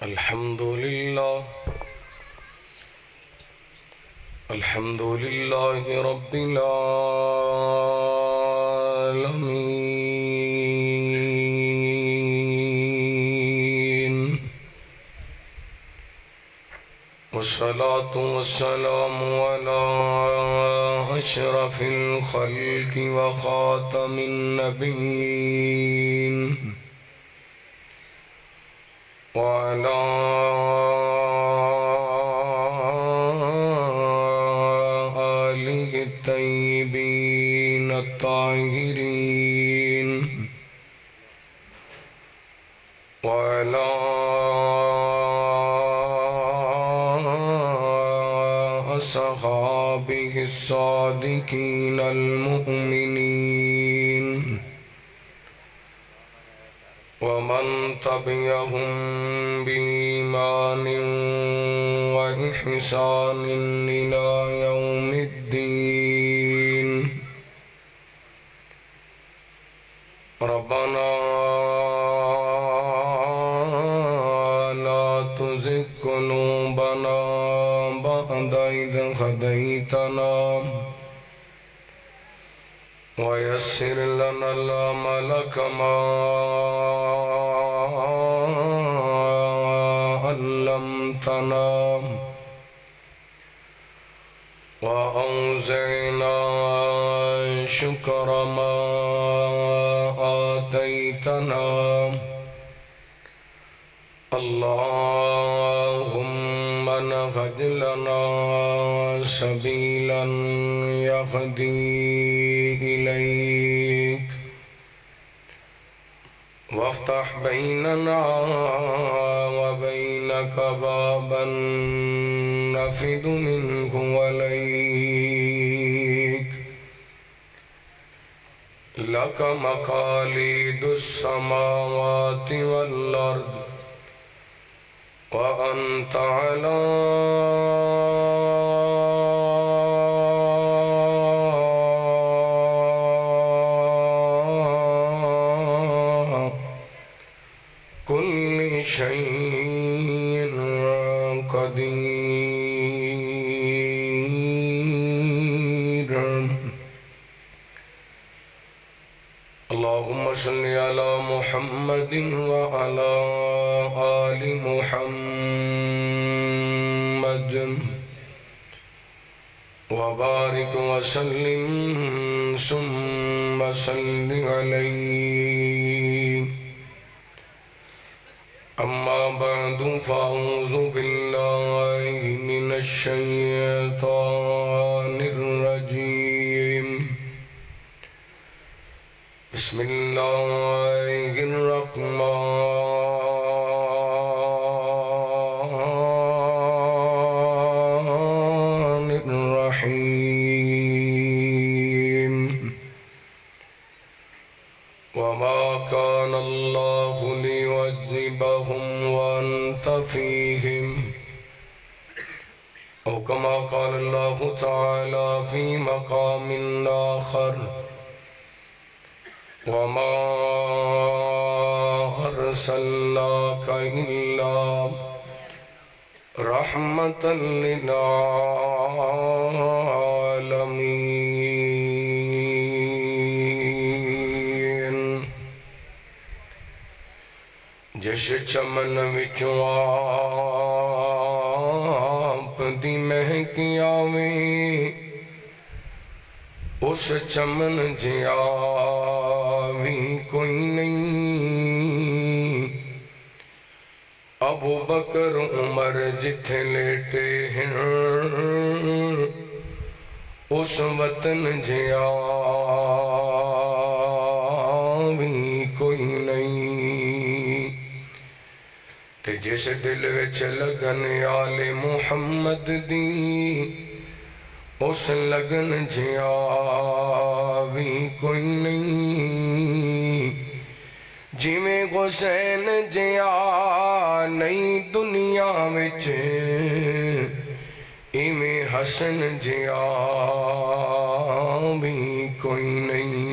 الحمد لله رب العالمين، والصلاة والسلام على أشرف الخلق وخاتم النبيين وعلى آله الطيبين الطاهرين وعلى أصحابه الصادقين المؤمنين ومن تبعهم بإيمان وإحسان إلى يوم الدين. ربنا لا تزغ قلوبنا بعد إذ هديتنا ويسر لنا الأمل كما علمتنا وأوزعنا شكر ما آتيتنا. اللهم نهج لنا سبيلا يهدي إليك، وافتح بيننا وبينك بابا نفد منه وليك. لك مقاليد السماوات والأرض وأنت على كل شيء قدير. اللهم صل على محمد وعلى آل محمد وبارك وسلم ثم صل عليه. أما بعد فأعوذ بالله من الشيطان الرجيم. بسم الله الرحمن الرحيم. وما كان الله ليعذبهم وأنت فيهم، أو كما قال الله تعالى في مقام آخر: وما أرسلناك إلا رحمة للعالمين. جس چمن وچوں آپ دی مہک آویں، اس چمن جیا بھی کوئی نہیں. ابو بکر عمر جتھے لیٹے ہیں، اس وطن جیا بھی کوئی نہیں. تے جس دل وچ لگن آل محمد دی، اس لگن جیا بھی کوئی نہیں. جویں حسین جیا نہیں دنیا وچ، ایویں حسن جیا بھی کوئی نہیں.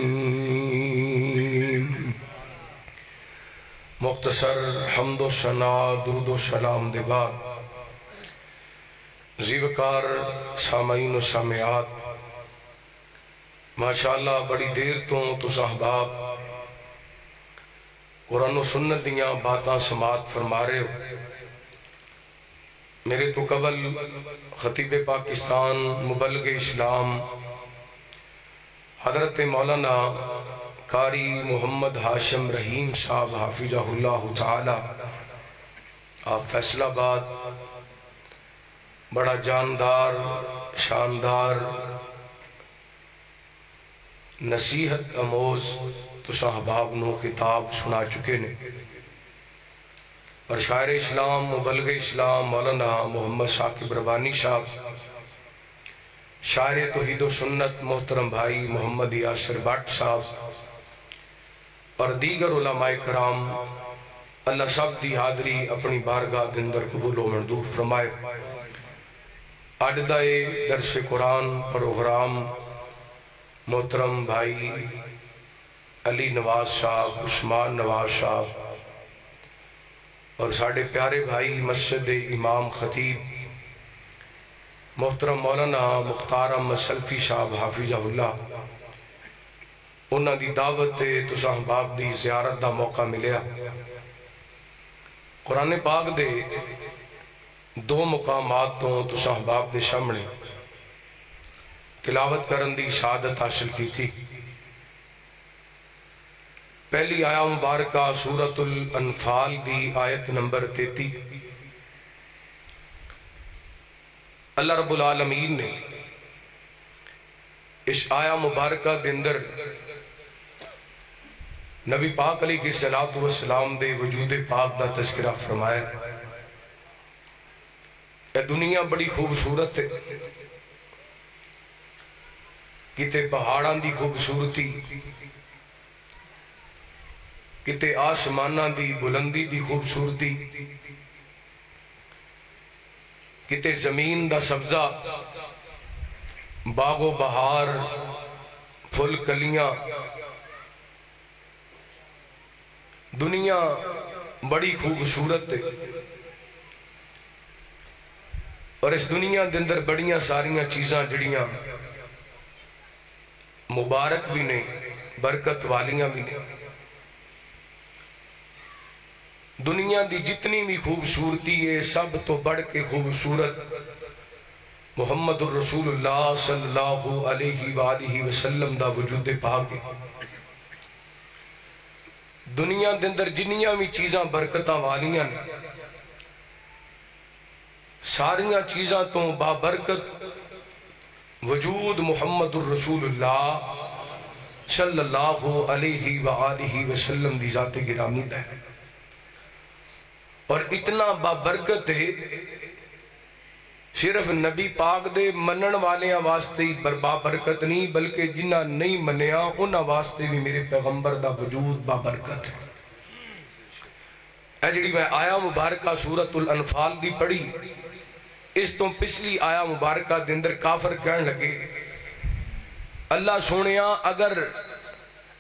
مختصر حمد و ثنا درود و سلام دے بعد زیوکار سامعین و سامعات، ماشاءاللہ بڑی دیر تو صحباب قرآن و سنت دیاں باتاں سماعت فرما رہے ہو۔ میرے تو قبل خطیب پاکستان مبلغ اسلام حضرت مولانا قاری محمد ہاشم رحیم صاحب حافظہ اللہ تعالی آپ فیصل آباد بڑا جاندار شاندار نصیحت اموز تو صحباب نو خطاب سنا چکے نے، اور شاعر اسلام مبلغ اسلام مولانا محمد ثاقب ربانی صاحب، شاعر توحید و سنت محترم بھائی محمد یاسر بٹ صاحب اور دیگر علماء کرام، اللہ سب دی حاضری اپنی بارگاہ دندر قبول و مندوب فرمائے۔ عددہ درس قرآن پروگرام محترم بھائی علی نواز صاحب، عثمان نواز صاحب اور ساڑھے پیارے بھائی مسجد امام خطیب محترم مولانا مختار احمد سلفی صاحب حافظہ اللہ، انہاں دی دعوت تو صحباب دی زیارت دا موقع ملیا۔ قرآن پاک دے دو مقامات تو صحباب دے سامنے تلاوت کرن دی سعادت حاصل کی تھی۔ پہلی آیا مبارکہ سورۃ الانفال دی آیت نمبر 33۔ اللہ رب العالمین نے اس آیا مبارکہ دے اندر نبی پاک علیہ السلام دے وجود پاک دا تذکرہ فرمایا۔ اے دنیا بڑی خوبصورت ہے، کتے پہاڑاں دی خوبصورتی، کتے آسماناں دی بلندی دی خوبصورتی، کتے زمین دا سبزہ، باغ و بہار، پھل کلیاں، دنیا بڑی خوبصورت ہے، اور اس دنیا دے اندر بڑیاں ساریاں چیزاں جڑیاں مبارک بھی نہیں، برکت والیاں بھی نہیں۔ دنیا دی جتنی بھی خوبصورتی ہے سب تو بڑھ کے خوبصورت محمد الرسول اللہ صلی اللہ علیہ وآلہ وسلم دا وجود پاک ہے۔ دنیا دے اندر جنیاں بھی چیزاں برکتاں والیاں نے، ساریاں چیزاں تو بابرکت وجود محمد الرسول اللہ صلی اللہ علیہ وآلہ وسلم دی ذات گرامی ہے، اور اتنا بابرکت ہے صرف نبی پاک دے منن والیاں واسطے ہی بابرکت نہیں، بلکہ جنہ نہیں منیا انہاں واسطے بھی میرے پیغمبر دا وجود بابرکت ہے۔ اے جڑی میں آیا مبارکہ سورۃ الانفال دی پڑھی، اس تو پچھلی آیا مبارکہ دے اندر کافر کہن لگے اللہ سونیا اگر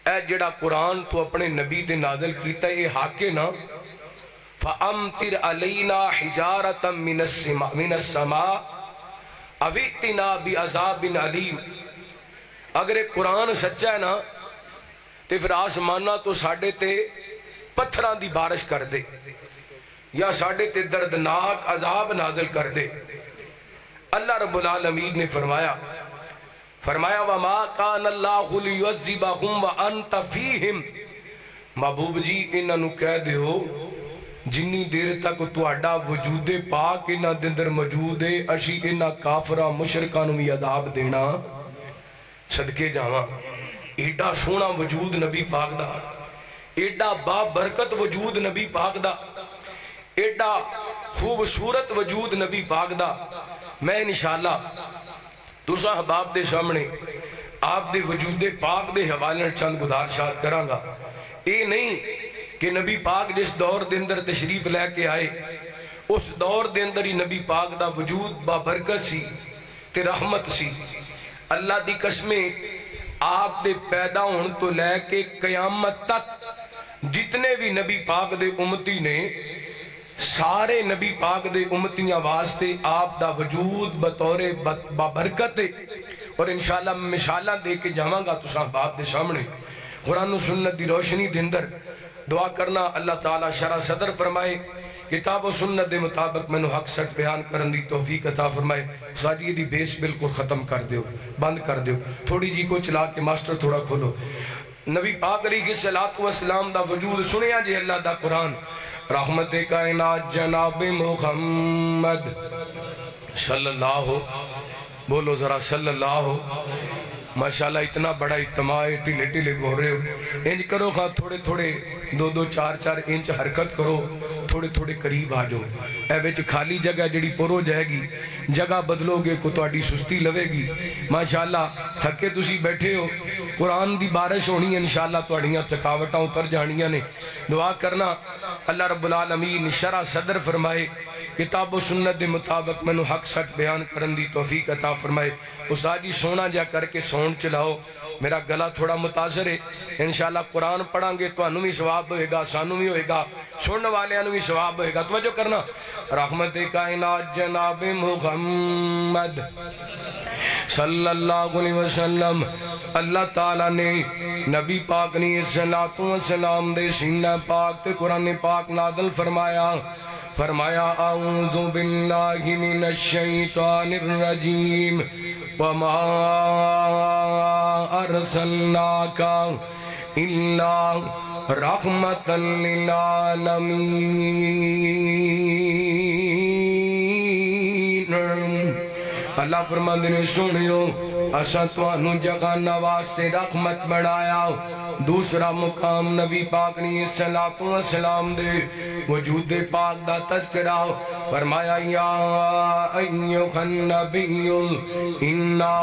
اے جڑا قرآن تو اپنے نبی تے نازل کیتا ہے یہ حق ہے نا، فَأَمْتِرْ عَلَيْنَا حِجَارَةً مِّنَ السَّمَاءِ أَوْ ائْتِنَا بِعَذَابٍ عَلِيمٍ، اگر یہ قرآن سچا ہے نا تو پھر آسمانہ تو ساڑھے تے پتھراں دی بارش کر دے یا ساڑھے تے دردناک عذاب نازل کر دے۔ اللہ رب العالمین نے فرمایا وَمَا كَانَ اللَّهُ لِيُعَذِّبَهُمْ وَأَنْتَ فِيهِمْ، محبوب جی انہاں نو کہہ دے ہو جنی دیر تک تہاڈا وجود پاک انہاں دے اندر موجود ہے، اسی انہاں کافراں مشرکاں نو بھی عذاب دینا صدقے جاواں۔ ایڈا سونا وجود نبی پاک دا، ایڈا بابرکت وجود نبی پاک دا، ایڈا خوبصورت وجود نبی پاک دا۔ میں انشاءاللہ دوسرا حباب دے سامنے آپ دے وجود پاک دے حوالے چند گزارشات کراں گا۔ اے نہیں کہ نبی پاک جس دور دے اندر تشریف لے کے آئے اس دور دے اندر ہی نبی پاک دا وجود بابرکت سی تے رحمت سی۔ اللہ دی قسمیں آپ دے پیدا ہون تو لے کے قیامت تک جتنے بھی نبی پاک دے امتی نے سارے نبی پاک دے امتیاں واسطے آپ دا وجود بطور بابرکت ہے۔ اور انشاءاللہ مثالاں دے کے جاواں گا تساں باپ دے سامنے قرآن و سنت دی روشنی دے اندر دعا کرنا اللہ تعالیٰ شرح صدر فرمائے، کتاب و سنت دے مطابق میں حق سچ بیان کرن دی توفیق عطا فرمائے۔ ساجی دی بیس بالکل ختم کر دیو، بند کر دیو، تھوڑی جی کو چلا کے ماسٹر تھوڑا کھولو۔ نبی پاک علیہ السلام دا وجود سنیا جی اللہ دا قرآن، رحمت کائنات جناب محمد صلی اللہ، بولو ذرا صلی اللہ۔ ماشاءاللہ اتنا بڑا اجتماع ہے، ٹھیلے ٹھیلے بول رہے ہو، انج کرو خواہ تھوڑے تھوڑے 2-2 4-4 انچ حرکت کرو، تھوڑے تھوڑے قریب آ جاؤ۔ اے وچ خالی جگہ جڑی پر ہو جائے گی، جگہ بدلو گے کو تہاڈی سستی لوے گی۔ ماشاءاللہ تھکے تسی بیٹھے ہو، قرآن دی بارش ہونی انشاءاللہ تہاڈیاں تھکاوٹاں اتر جانیاں نے۔ دعا کرنا اللہ رب العالمین شرح صدر فرمائے، کتاب و سنت دے مطابق میں حق سچ بیان کرن دی توفیق عطا فرمائے۔ اس آجی سونا جا کر کے سون چلاؤ، میرا گلا تھوڑا متاثر ہے، انشاءاللہ قرآن پڑھاں گے تو انہوں بھی ثواب ہوئے گا، سانوں بھی ہوئے گا، سننے والے انہوں بھی ثواب ہوئے گا۔ توجہ کرنا، رحمت کائنات جناب محمد صلی اللہ علیہ وسلم، اللہ تعالیٰ نے نبی پاک نے صلاۃ و سلام دے سینہ پاک تے قرآن پاک نازل فرمایا، فرمایا اعوذ باللہ من الشیطان الرجیم وما ارسلناک الا رحمتا للعالمین۔ اللہ فرماندے نے سنیو اساں تانوں جگہ واسطے رحمت بنایا۔ دوسرا مقام نبی پاک نے صلاۃ و سلام دے وجود پاک دا تذکرہ فرمایا، یا ایھا النبی انا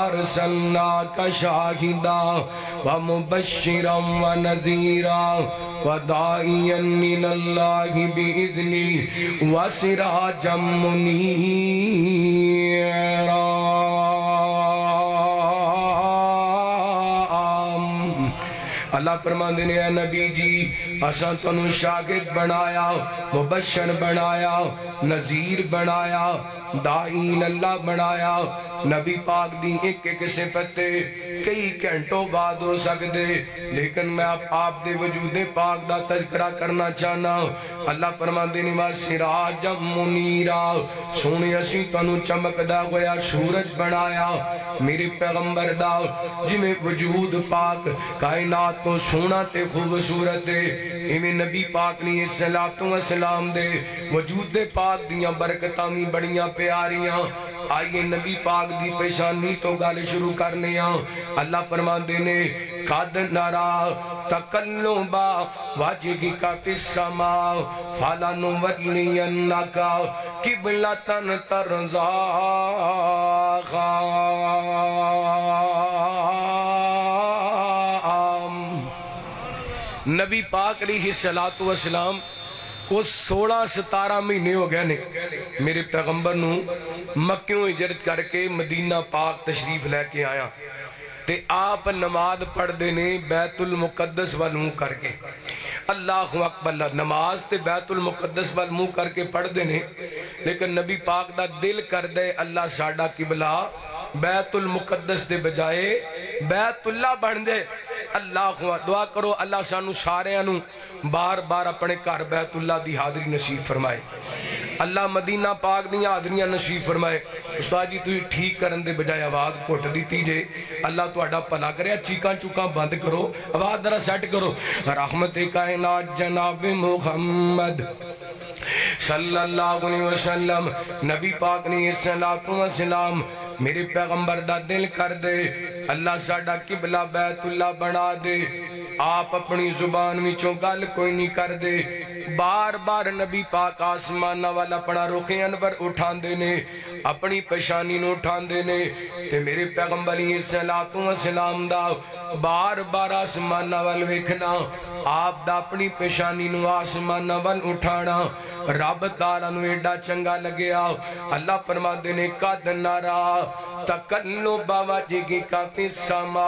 ارسلناک شاہدا ومبشرا ونذیرا وداعیا الی اللہ باذنہ وسراجا منیرا۔ اللہ فرماندے نے اے نبی جی اساں تانوں شاگرد بنایا، مبشر بنایا، نذیر بنایا، داعی اللہ بنایا۔ نبی پاک دی ایک ایک صفت کئی گھنٹوں بعد ہو سکتے، لیکن میں آپ دے وجود پاک دا تذکرہ کرنا چاہنا۔ اللہ فرماندے نے وَسِرَاجًا مُنِيرًا، سونے اسی تانوں چمکدا ہویا سورج بنایا میرے پیغمبر دا، جنہیں وجود پاک کائنات تو سونا تے خوبصورت ہے، ایویں نبی پاک نے صلاۃ و سلام دے وجود پاک دیاں برکتاں بھی بڑیاں پیاریاں۔ آئیے نبی پاک دی پیشانی تو گال شروع کرنے ہاں۔ اللہ فرماندے نے قَدْ نَرَا تَقَلُّبَ وَجْهِكَ فِي السَّمَاءِ فَلَنُوَلِّيَنَّكَ قِبْلَةً تَرْضَاهَا۔ نبی پاک علیہ السلام کو 16-17 مہینے ہو گئے نے میرے پیغمبر نو مکیوں ہجرت کر کے مدینہ پاک تشریف لے کے آیا، تے آپ نماز پڑھ دینے بیت المقدس والمو کر کے، اللہ اکبر، نماز تے بیت المقدس والمو کر کے پڑھ دینے، لیکن نبی پاک دا دل کر دے اللہ ساڑھا قبلہ بیت المقدس دے بجائے بیت اللہ بن دے۔ اللہ دعا کرو اللہ سانو سارے انو بار بار اپنے گھر بیت اللہ دی حاضری نصیب فرمائے، اللہ مدینہ پاک دی حاضریاں نصیب فرمائے۔ استاد جی تو ٹھیک کرن دے بجائے آواز گھٹ دیتی جے، اللہ تو اڈا پلا کرے، چیکاں چوکاں بند کرو، آواز ذرا سیٹ کرو۔ رحمت کائنات جناب محمد صلی اللہ علیہ وسلم، نبی پاک نے صلاۃ و سلام میرے پیغمبر دا دل کر دے اللہ ساڑھا قبلہ بیت اللہ بنا دے، آپ اپنی زبان میں گل کوئی نہیں کر دے، بار بار نبی پاک آسمانہ والا اپنا رخ انور اٹھان دینے، اپنی پیشانی نو اٹھان دینے، تے میرے پیغمبری صلاۃ و سلام دا بار بار آسمانہ وال ویکھنا، آپ دا اپنی پیشانی نو آسمانہ وال اٹھانا، رب تعالیٰ نو ایڈا چنگا لگیا۔ اللہ فرما دینے قَدْ نَرَا تَقَلُّبَ وَجْهِكَ فِي السَّمَاءِ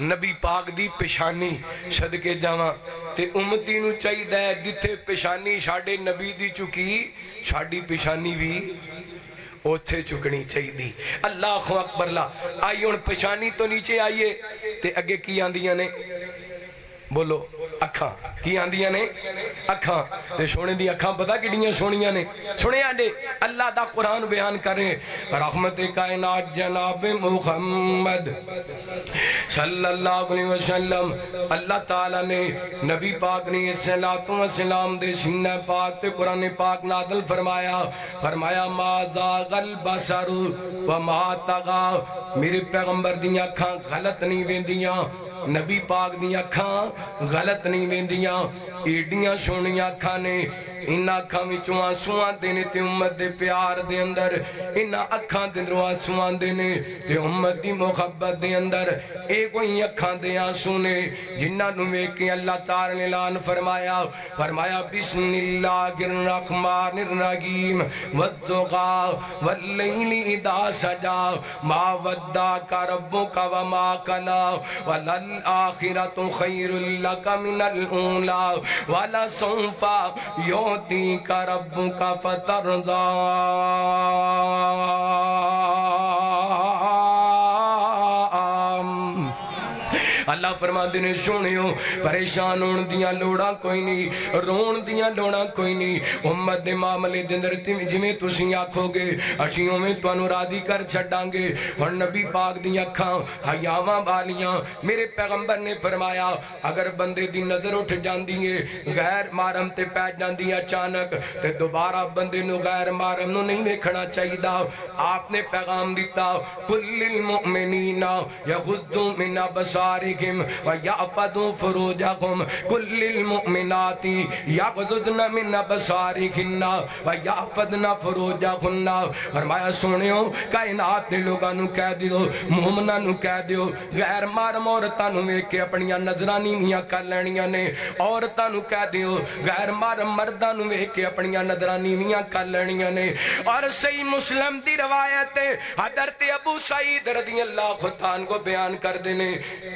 نبی پاک دی پیشانی صدقے جاواں تے امتی نو چاہیے جتھے پیشانی ساڈے نبی دی چکی ساڈی پیشانی بھی اوتھے چکنی چاہیے اللہ اکبر لا آئی ہن پیشانی تو نیچے آئیے تے اگے کی آندیاں نے بولو اکھاں کی آندیاں نے اکھاں تے سونے دی اکھاں پتہ کیڑیاں سونیاں نے سنے آڈے اللہ دا قرآن بیان کریں رحمت کائنات جناب محمد صلی اللہ علیہ وسلم اللہ تعالیٰ نے نبی پاک نے السلام دے سینہ پاک تے قرآن پاک نازل فرمایا ما ذاغ البصر وما طغى میرے پیغمبر دیاں اکھاں غلط نہیں ویندیاں نبی پاک دیاں اکھاں غلط نہیں ویندیاں ایڈیاں سونیاں اکھاں نے انہاں اکھاں وچوں آنسواں دینے تے امت دے پیار دے اندر انہاں اکھاں دے اندر آنسواں دینے تے امت دی محبت دے اندر اے کوئی اکھاں دے آنسو نے جنہاں نو ویکھ کے اللہ تعالی نے اعلان فرمایا بسم اللہ الرحمن الرحیم والضحی واللیل اذا سجا ما ودعک ربک وما قلی وللآخرۃ خیر لک من الاولی ولسوف يعطيك ربك فترضى اللہ فرما دینے سنیو پریشان ہون دیاں لوڑا کوئی نہیں رون دیاں لوڑا کوئی نہیں امت دے معاملے دندر جمیں تسی آکھو گے اشیوں میں توانو رادی کر چھڑاں گے اور نبی پاک دیاں کھاں حیاواں بالیاں میرے پیغمبر نے فرمایا اگر بندے دی نظر اٹھ جان دیئے غیر محرم تے پیچ جان دیئے اچانک تے دوبارہ بندے نو غیر محرم نو نہیں دیکھنا چاہیے دا آپ نے پیغام دیتا کل المؤمنین یغضوا من ابصارہم وَيَعْفَدُوا فُرُوجَهُمْ كُلِّ الْمُؤْمِنَاتِ يَغْضُضْنَ مِنْ أَبْصَارِهِنَّ وَيَعْفَدْنَ فُرُوجَهُنَّ فرمایا سونیو کائنات دے لوگاں نو کہہ دیو مومناں نو کہہ دیو غیر محرم عورتاں نو ویکھ کے اپنیاں نظرانی میاں کر لینیاں نے عورتاں نو کہہ دیو غیر محرم مرداں نو ویکھ کے اپنیاں نظرانی میاں کر لینیاں نے اور صحیح مسلم دی روایت حضرت ابو سعید رضی اللہ عنہ کو بیان کر دینے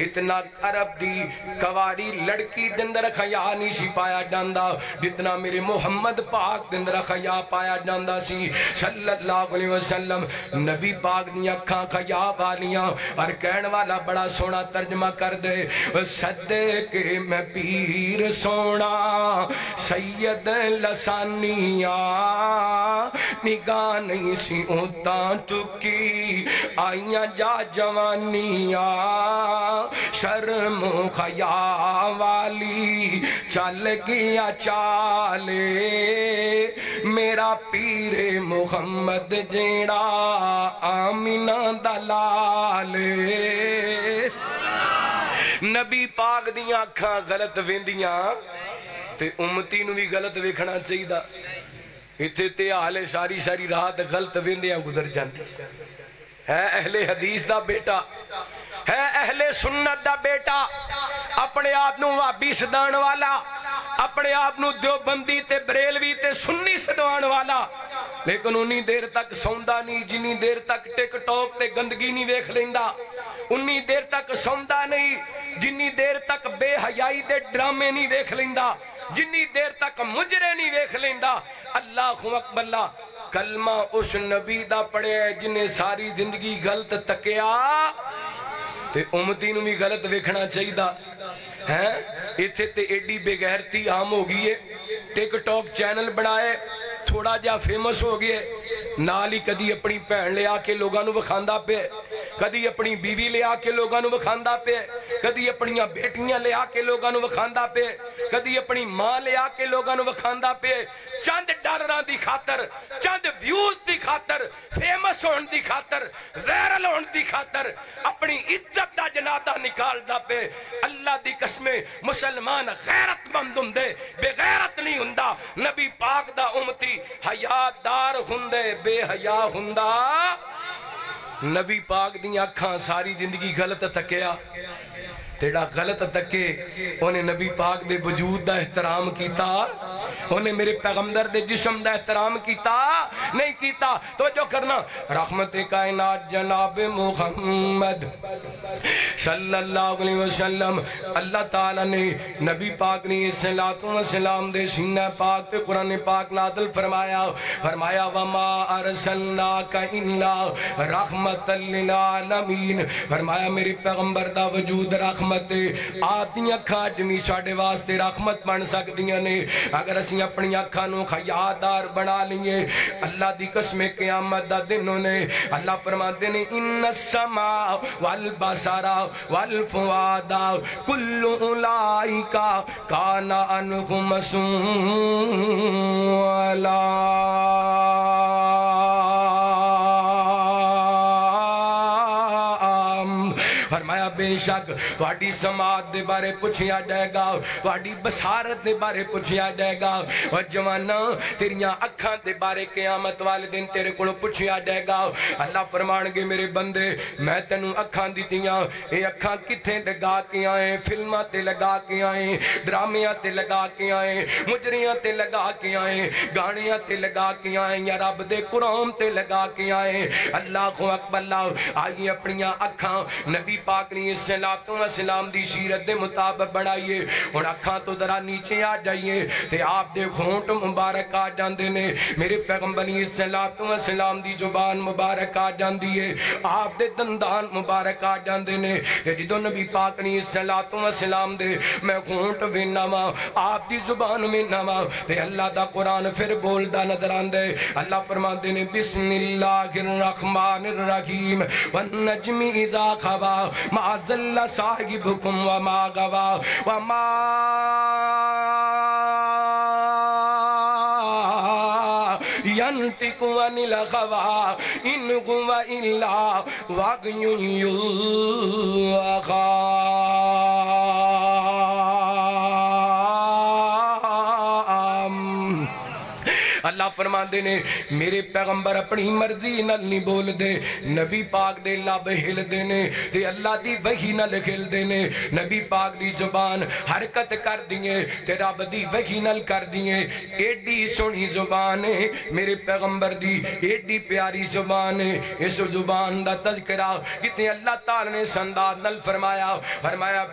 اتنا عرب دی کواری لڑکی دندر خیا نہیں سی پایا جاندہ جتنا میرے محمد پاک دندر خیا پایا جاندہ سی صلی اللہ علیہ وسلم نبی پاک دی اکھاں خیا والیاں اور کہن والا بڑا سونا ترجمہ کر دے صدقے میں پیر سونا سید لسانیاں نگاہ نہیں سی اونتاں چکی آئیاں جا جوانیاں شرم خیا والی چل گیا چالے میرا پیر محمد جیڑا آمینہ دلالے نبی پاک دیاں اکھاں غلط ویندیاں تے امتی نو بھی غلط ویکھنا چاہیے دا اتھے تے آلے ساری رات غلط ویندیاں گزر جاندی ہے اہل حدیث دا بیٹا ہے اہل سنت دا بیٹا اپنے آپ نو وابی صدان والا اپنے آپ نو دیوبندی تے بریلوی تے سنی صدان والا لیکن انہی دیر تک سوندہ نہیں جنہی دیر تک ٹک ٹوک تے گندگی نہیں ویکھ لیندہ انہی دیر تک سوندہ نہیں جنہی دیر تک بے حیائی دے ڈرامے نہیں ویکھ لیندہ جنہی دیر تک مجرے نہیں ویکھ لیندہ اللہ اکبر اللہ کلمہ اس نبی دا پڑے ہے جنہیں ساری زندگی غلط تکیا تے امتی نو بھی غلط ویکھنا چاہیے دا ایتھے تے ایڈی بے غیرتی عام ہو گئی ہے ٹک ٹاک چینل بنائے تھوڑا جا فیمس ہو گئے نالی کدی اپنی پہن لے آکے لوگاں نو بخاندہ پہ کدی اپنی بیوی لے آکے لوگاں نو بخاندہ پہ کدی اپنی بیٹیاں لے آکے لوگاں نو بخاندہ پہ کدی اپنی ماں لے آکے لوگاں نو بخاندہ پہ چند ڈالران دی خاطر چند ویوز دی خاطر فیمس ہون دی خاطر ویرل ہون دی خاطر اپنی عزت دا جنادہ نکال دا پہ اللہ دی قسمیں مسلمان غیرت مند ہندے بے غیرت نہیں ہندہ نبی پاک دا امتی حیات دار ہندے بے حیا ہندہ نبی پاک دی اکھاں ساری زندگی غلط تکیا تیڑا غلط تکے انہیں نبی پاک دے وجود دا احترام کیتا انہیں میرے پیغمبر دے جسم دا احترام کیتا نہیں کیتا؟ تو جو کرنا رحمت کائنات جناب محمد صلی اللہ علیہ وسلم اللہ تعالیٰ نے نبی پاک نے السلام دے سینہ پاک تے قرآن پاک نازل فرمایا وما ارسلناک الا رحمت للعالمین، فرمایا میرے پیغمبر دا وجود رحمت آپ دی اکھاں جمی ساڑے واسطے رحمت بن سکدیاں نے اگر اسی اپنی اکھاں نو خیادار بنا لیے۔ اللہ دی قسم قیامت دا دنوں نے اللہ فرماتے نے ان السماء والبصر والفؤاد کل اولئک کان عنہ مسئولا۔ فرمایا بے شک تہاڈی سماعت دے بارے پوچھیا جائے گا، تہاڈی بصارت دے بارے پوچھیا جائے گا، اور جوانا تیریاں اکھاں دے بارے قیامت والے دن تیرے کو پوچھیا جائے گا۔ اللہ فرمان گے میرے بندے میں تینوں اکھاں دیتیاں، اے اکھاں کتھے لگا کے آئیں؟ فلماں تے لگا کے آئیں، ڈرامیاں تے لگا کے آئیں، مجریاں تے لگا کے آئیں، گانیاں تے لگا کے آئیں، یا رب دے قرآن تے لگا کے آئیں۔ اللہ کو اکبر اللہ آئیے اپنیاں اکھاں نبی پاک نے السلام دی سیرت دے مطابق بنائیے، اور اکھاں تو ذرا نیچے آ جائیے تے آپ دے گھونٹ مبارک آ جاندے نے، میرے پیغمبر السلام دی زبان مبارک آ جاندی ہے، آپ دے دندان مبارک آ جاندے نے، کہ جدو نبی پاک نے السلام دے میں گھونٹ وینا وا آپ دی زبان وینا وا تے اللہ دا قرآن پھر بولدا نظر آندے۔ اللہ فرماندے نے بسم اللہ الرحمن الرحیم والنجم اذا ہوا ما ضل صاحبکم وما غوا وما ينطق عن الهوى إن هو إلا وحي يوحى۔ اللہ فرماندے نے میرے پیغمبر اپنی مرضی نال نہیں بول دے، نبی پاک دے لب ہل دے نے تے اللہ دی وحی نال ہل دے نے، نبی پاک دی زبان حرکت کر دیئے تے رب دی وحی نال کر دیئے۔ ایڈی سونی زبان ہے میرے پیغمبر دی، ایڈی پیاری زبان ہے، اس زبان دا تذکرہ کتنے اللہ تعالی نے سنداد نال فرمایا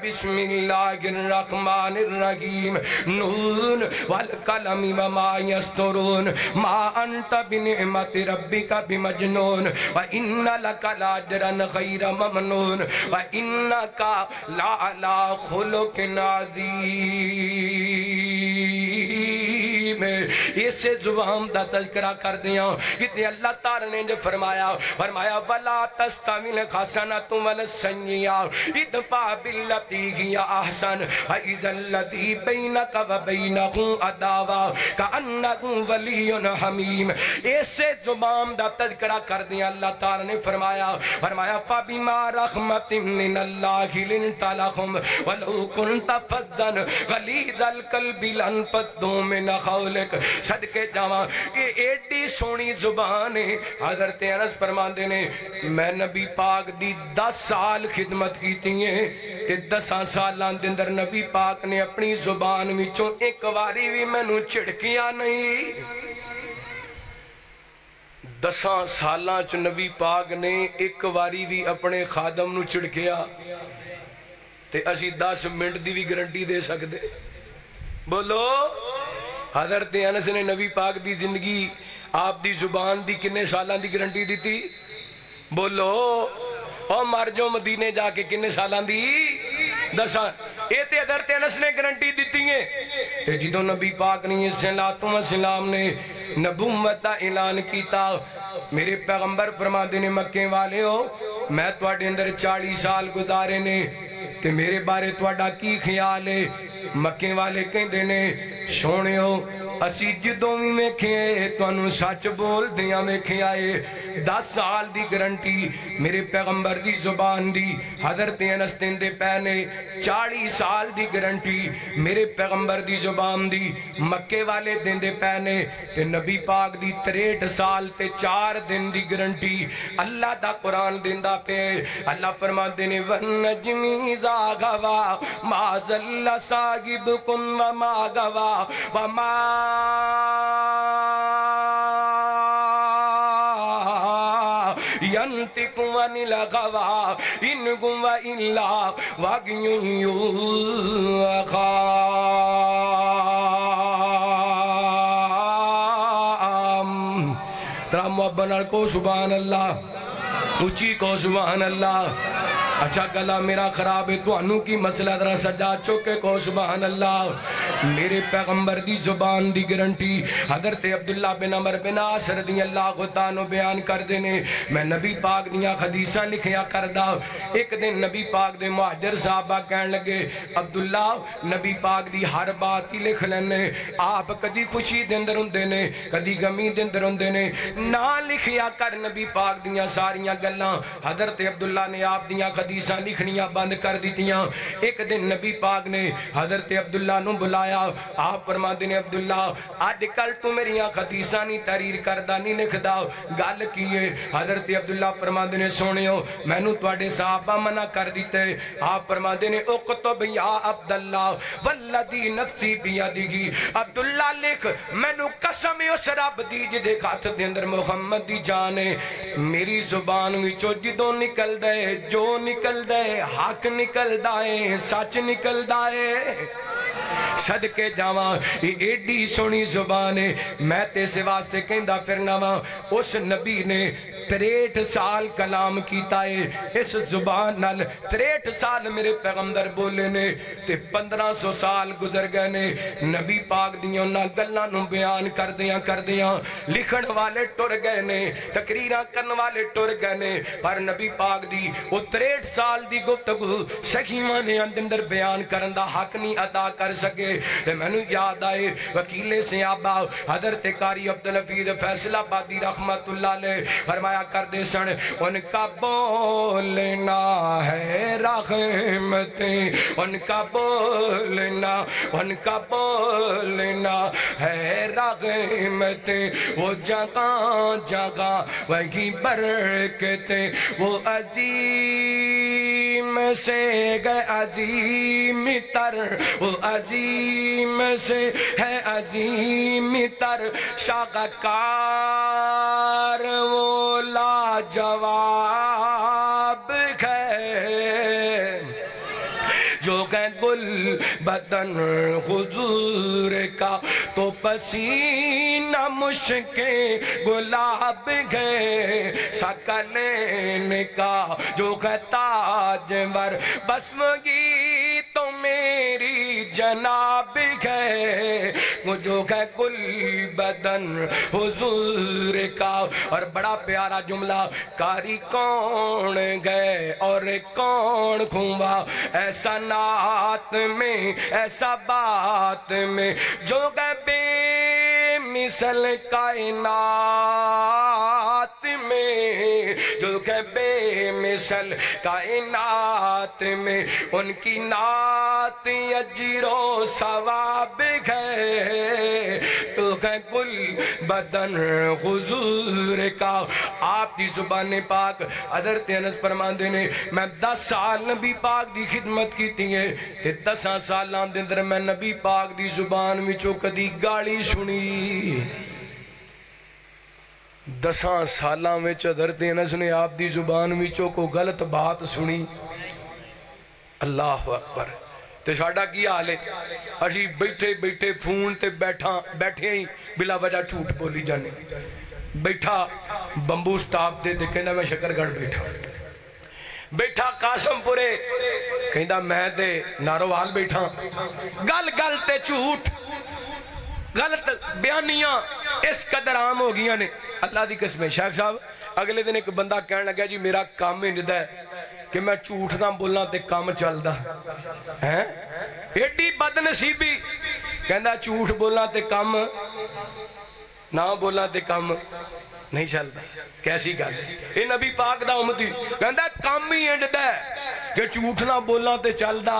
بسم اللہ الرحمن الرحیم نون والقلم وما یسطرون ما انت بنعمت ربک بمجنون وان لک لاجرا غیر ممنون وانک لعلی خلق عظیم۔ اس زبان دا تذکرہ کر دیا کتنے اللہ تعالی نے جو فرمایا ولا تستوی الحسنۃ ولا السیئۃ ادفع بالتی ہی احسن فاذا الذی بینک وبینہ عداوۃ کأنہ ولی حمیم۔ ایسے زبان دا تذکرہ کر دیا اللہ تعالی نے فرمایا فَبِمَا رَحْمَةٍ مِّنَ اللَّهِ لِنْتَ لَهُمْ وَلَوْ كُنْتَ فَظًّا غَلِيظَ الْقَلْبِ لَانفَضُّوا مِنْ حَوْلِكَ۔ صدقے جاواں یہ ایڈی سونی زبان ہے۔ حضرت انس فرماندے نے میں نبی پاک دی 10 سال خدمت کیتی ہیں کہ 10 سالاں دے اندر نبی پاک نے اپنی زبان وچوں ایک واری بھی مینوں چڑکیا نہیں۔ 10 سالاں چ نبی پاک نے ایک واری بھی اپنے خادم نو چڑکیا تے اسی 10 منٹ دی بھی گارنٹی دے سکدے؟ بولو حضرت انس نے نبی پاک دی زندگی آپ دی زبان دی کنے سالاں دی گارنٹی دیتی؟ بولو او مر جو مدینے جا کے کنے سالاں دی 10 اے تے حضرت انس نے گارنٹی دیتی ہے کہ جدوں نبی پاک نے السلام نے نبوت دا اعلان کیتا میرے پیغمبر فرماندے نے مکے والے ہو میں تواڈے اندر 40 سال گزارے نے تے میرے بارے تواڈا کی خیال ہے؟ مکے والے کہندے نے سونے ہو اسی جدوں بھی ویکھے تانوں سچ بول دیاں ویکھے آئے 10 سال دی گارنٹی میرے پیغمبر دی زبان دی حضرت انس دیندے پے نے 40 سال دی گارنٹی میرے پیغمبر دی زبان دی مکے والے دیندے پے نے تے نبی پاک دی 63 سال تے 4 دن دی گارنٹی اللہ دا قرآن دیندا پے اللہ فرماندے نے والنجمی اذا غوا ما ضل صاحبکم وما غوا وما ينطق عن الهوى إن هو إلا وحي يوحى ترا محبت نال کو سبحان اللہ اچھی کو سبحان اللہ اچھا گلا میرا خراب ہے تو انو کی مسئلہ ذرا سجا چوکے کو سبحان اللہ میرے پیغمبر دی زبان دی گارنٹی حضرت عبداللہ بن عمر بن عاص رضی اللہ عنہ بیان کر دینے میں نبی پاک دیاں حدیثاں لکھیا کردا ایک دن نبی پاک دے مہاجر صحابہ کہن لگے عبداللہ نبی پاک دی ہر بات ہی لکھ لینے آپ کدی خوشی دیندر ہوندے نے کدی غمی دیندر ہوندے نے نہ لکھیا کر نبی پاک دیاں ساریاں گلاں حضرت عبداللہ نے آپ دیاں حدیثاں لکھنیاں بند کر دیتیاں ایک دن نبی پاک نے حضرت عبداللہ نو بلایا آپ فرماندے نے عبداللہ آج کل تو میری حدیثاں نہیں تحریر کردہ نہیں لکھدا گل کیے حضرت عبداللہ فرماندے نے سونیو میں نو تواڈے صحابہ منع کر دیتے آپ فرماندے نے اکتب یا عبداللہ والذی نفسی بیدہی عبداللہ لکھ میں نو قسم اس رب دی جدے ہاتھ دے اندر محمد دی جانے میری زبان وچوں جدوں نکل دے جو نکل دے حق نکل دائے سچ نکل دائے صدقے جاواں ایڈی سونی زبان ہے میں تے سوا سے کہندا پھرنا وا اس نبی نے 63 سال کلام کیتا ہے اس زبان نال 63 سال میرے پیغمبر بولے نے تے 1500 سال گزر گئے نے نبی پاک دیاں نہ گلاں نو بیان کردیاں لکھن والے ٹر گئے نے تقریراں کرن والے ٹر گئے نے پر نبی پاک دی وہ 63 سال دی گفتگو صحیحاں نے اندر بیان کرن دا حق نہیں ادا کر سکے تے مینوں یاد آئے وکیل صحابہ حضرت قاری عبدالحفیظ فیصل آبادی رحمت اللہ علیہ فرمایا کر دے سن ان کا بولنا ہے رحمتیں ان کا بولنا ہے رحمتیں وہ جگہ جگہ وہی برکتیں وہ عظیم سے گئے عظیم تر وہ عظیم سے ہے عظیم تر شاہکار وہ لاجواب ہے جو کہ گل بدن حضور کا تو پسینہ مشک گلاب ہے سکلین کا جو کہ تاجور بس وہی تو میری جناب ہے وہ جو کہ گل بدن حضور کا اور بڑا پیارا جملہ کاری کون گئے اور کون کھومبا ایسا نعت میں ایسا بات میں جو کہ بے مثل کائنات میں جو کہ بے مثل کائنات میں ان کی نعت اجر و ثواب ہے تو کہ گل بدن حضور کا آپ دی زبان پاک حضرت انس فرماندے نے میں 10 سال نبی پاک دی خدمت کی تھی ہے کہ 10 سالان دے اندر میں نبی پاک دی زبان وچوں کدی گالی سنی 10 سالاں وچ حضرت انس نے آپ دی زبان وچوں کو غلط بات سنی اللہ اکبر تے ساڈا کی حال ہے اسی بیٹھے فون تے بیٹھے ہی بلا وجہ جھوٹ بولی جانے بیٹھا بمبو سٹاپ تے کہندا میں شکرگڑھ بیٹھا قاسم پورے کہندا میں تے نارووال بیٹھا گل تے جھوٹ غلط بیانیاں اس قدر عام ہو گیا نے اللہ دی قسم شیخ صاحب اگلے دن ایک بندہ کہنے لگا جی میرا کام ہی نہیں ہے کہ میں جھوٹ نہ بولنا تے کام چلدا ہے ایڈی بد نصیبی کہندا جھوٹ بولنا تے کام نہ بولنا تے کام نہیں چلتا کیسی گل اے نبی پاک دا امتی کہندا کام ہی اینڈا کہ جھوٹ نہ بولنا تے چلدا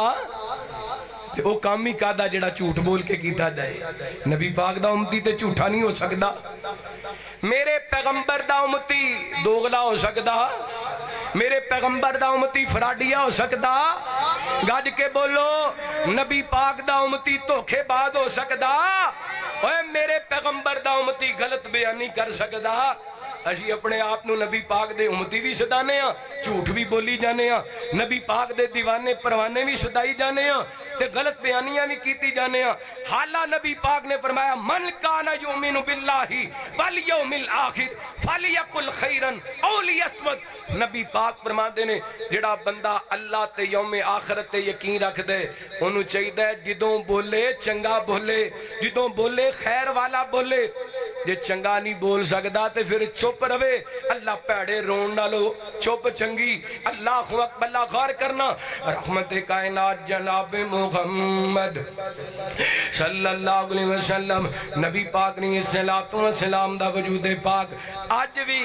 تے او کام ہی کادا جڑا جھوٹ بول کے کیتا جائے نبی پاک دا امتی تے جھوٹا نہیں ہو سکدا میرے پیغمبر دا امتی دوغلا ہو سکدا میرے پیغمبر دا امتی فراڈیا ہو سکدا گج کے بولو نبی پاک دا امتی دھوکے باز ہو سکدا اوے میرے پیغمبر دا امتی غلط بیانی کر سکدا اسی اپنے آپ نو نبی پاک دے امتی بھی سدانے ہاں جھوٹ بھی بولی جانے ہاں نبی پاک دے دیوانے پروانے بھی سدائی جانے ہاں تے غلط بیانیاں بھی کیتی جانے ہاں حالہ نبی پاک نے فرمایا من کان یؤمن باللہ والیوم الآخر فلیقل خیرن او لیصمت نبی پاک فرماندے نے جڑا بندہ اللہ تے یوم آخرت تے یقین رکھ دے انہوں چاہیے جدوں بولے چنگا بولے جدوں بولے خیر والا بولے جے چنگا نہیں بول سکدا تے پھر چپ روے اللہ پیڑے رون نہ لو چپ چنگی اللہ اکبر اللہ غور کرنا رحمت کائنات جناب محمد صلی اللہ علیہ وسلم نبی پاک نے الصلوۃ والسلام دا وجود پاک آج بھی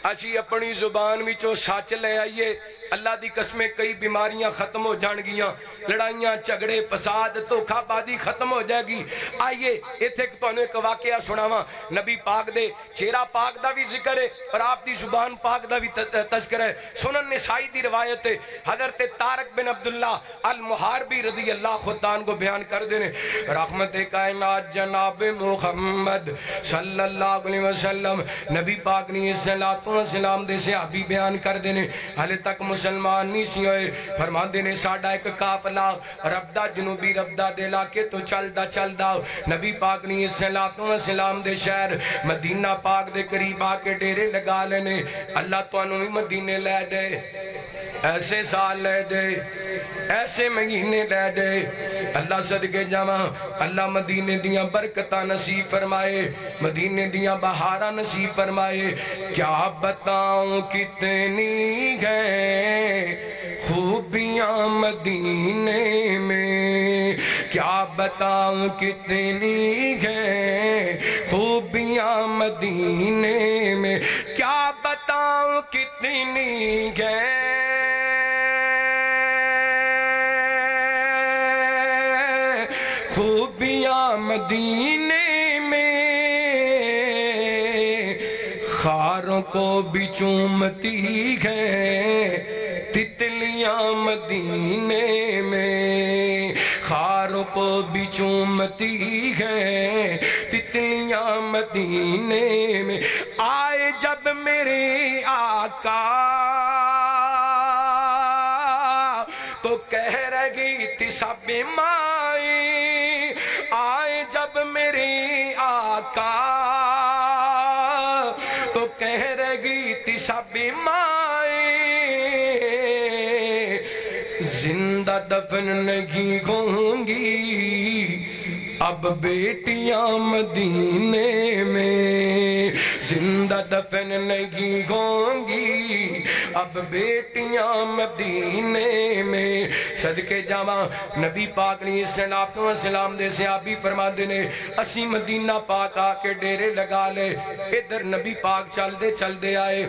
اچھی اپنی زبان وچوں سچ لے آئیے اللہ دی قسمیں کئی بیماریاں ختم ہو جان گیاں لڑائیاں جھگڑے فساد دھوکھا بازی ختم ہو جائے گی آئیے ایتھے تانوں ایک واقعہ سناواں نبی پاک دے چہرہ پاک دا بھی ذکر ہے اور آپ دی زبان پاک دا بھی تذکرہ ہے سنن نسائی دی روایت ہے حضرت طارق بن عبداللہ المحاربی رضی اللہ خود عنہ کو بیان کر دینے رحمت کائنات جناب محمد صلی اللہ علیہ وسلم نبی پاک نے الصلوۃ والسلام دے صحابی بیان کر دینے حالے تک مسلمان نہیں سی ہوئے فرما دینے ساڑھا ایک قافلہ ربدہ جنوبی ربدہ دے علاقے تو چلدا نبی پاک نے الصلوۃ والسلام دے شہر مدینہ پاک دے قریب آ کے ڈیرے لگا لینے اللہ تو انہوں مدینے لے دے ایسے سال لے دے ایسے مہینے لے دے اللہ صدقے جاواں اللہ مدینے دیاں برکتاں نصیب فرمائے مدینے دیاں بہاراں نصیب فرمائے کیا بتاؤں کتنی ہیں خوبیاں مدینے میں کیا بتاؤں کتنی ہیں خوبیاں مدینے میں کیا بتاؤں کتنی ہیں خوبیاں مدینے میں خاروں کو بھی چومتی ہیں تتلیاں مدینے میں خاروں کو بھی چومتی ہیں تتلیاں مدینے میں آئے جب میرے آقا تو کہہ رہی تھی سب مائیں آئے جب میرے آقا تو کہہ رہی تھی سب مائیں زندہ دفن نہیں ہوں گی اب بیٹیاں مدینے میں زندہ دفن نہیں ہوں گی اب بیٹیاں مدینے میں صدقے جاواں نبی پاک نے الصلوۃ والسلام دے صحابی فرما دینے اسی مدینہ پاک آ کے ڈیرے لگا لے ادھر نبی پاک چل دے آئے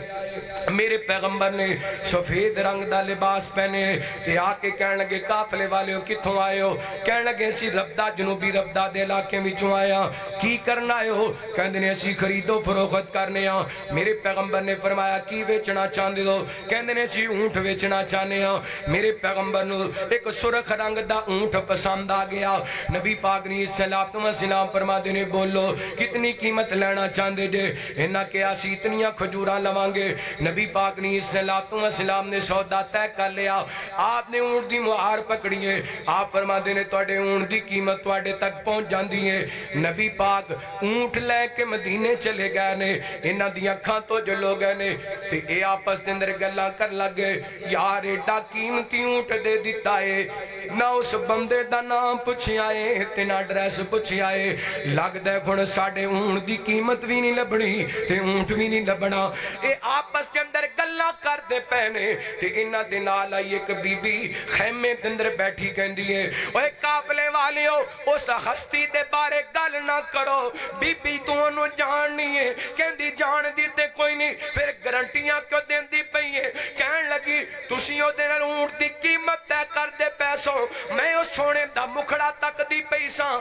میرے پیغمبر نے سفید رنگ دا لباس پہنے تے آ کے کہنے لگے قافلے والے ہو کتھوں آئے ہو کہنے لگے اسی ربدہ جنوبی ربدہ دے علاقے وچوں آیا کی کرنا آئے ہو کہندے نے اسی خرید و فروخت کرنے ہاں میرے پیغمبر نے فرمایا کی بیچنا چاہندے ہو کہندے نے اسی اونٹ بیچنا چاہنے ہاں میرے پیغمبر نے ایک سرخ رنگ دا اونٹ پسند آ گیا نبی پاک نے الصلوۃ والسلام فرما دینے بولو کتنی قیمت لینا چاہندے جے انہاں کہ اسی اتنیاں کھجوراں لواں گے نبی پاک نے الصلوۃ والسلام نے سودا طے کر لیا آپ نے اونٹ دی مہار پکڑی ہے آپ فرما دینے تواڈے اونٹ دی قیمت تواڈے تک پہنچ جاندی ہے نبی پاک اونٹ لے کے مدینے چلے گئے نے انہاں دی اکھاں تو جو لوگ نے تے اے آپس دے اندر گلاں کر لگے یار ایڈا قیمتی اونٹ دے دیتا ہے نہ اس بندے دا نام پوچھیا ہے تے نہ ایڈریس پوچھیا ہے لگدا ہے ہن ساڈے اونٹ دی قیمت بھی نہیں لبنی تے اونٹ بھی نہیں لبنا اے آپس کے اندر گلاں کردے پینے تے انہاں دے نال آئی ایک بی بی خیمے دے اندر بیٹھی کہندی ہے اوے قافلے والیو اس ہستی دے بارے گل نہ کرو بی بی تو انہوں جاننی ہے کہندی جان دی تے کوئی نہیں پھر گارنٹیاں کیوں دیندی پئی ہے کہن لگی تسی او دے نال اونٹ دی قیمت طے کر دے پیسوں میں اس سونے دا مکھڑا تک دی پیساں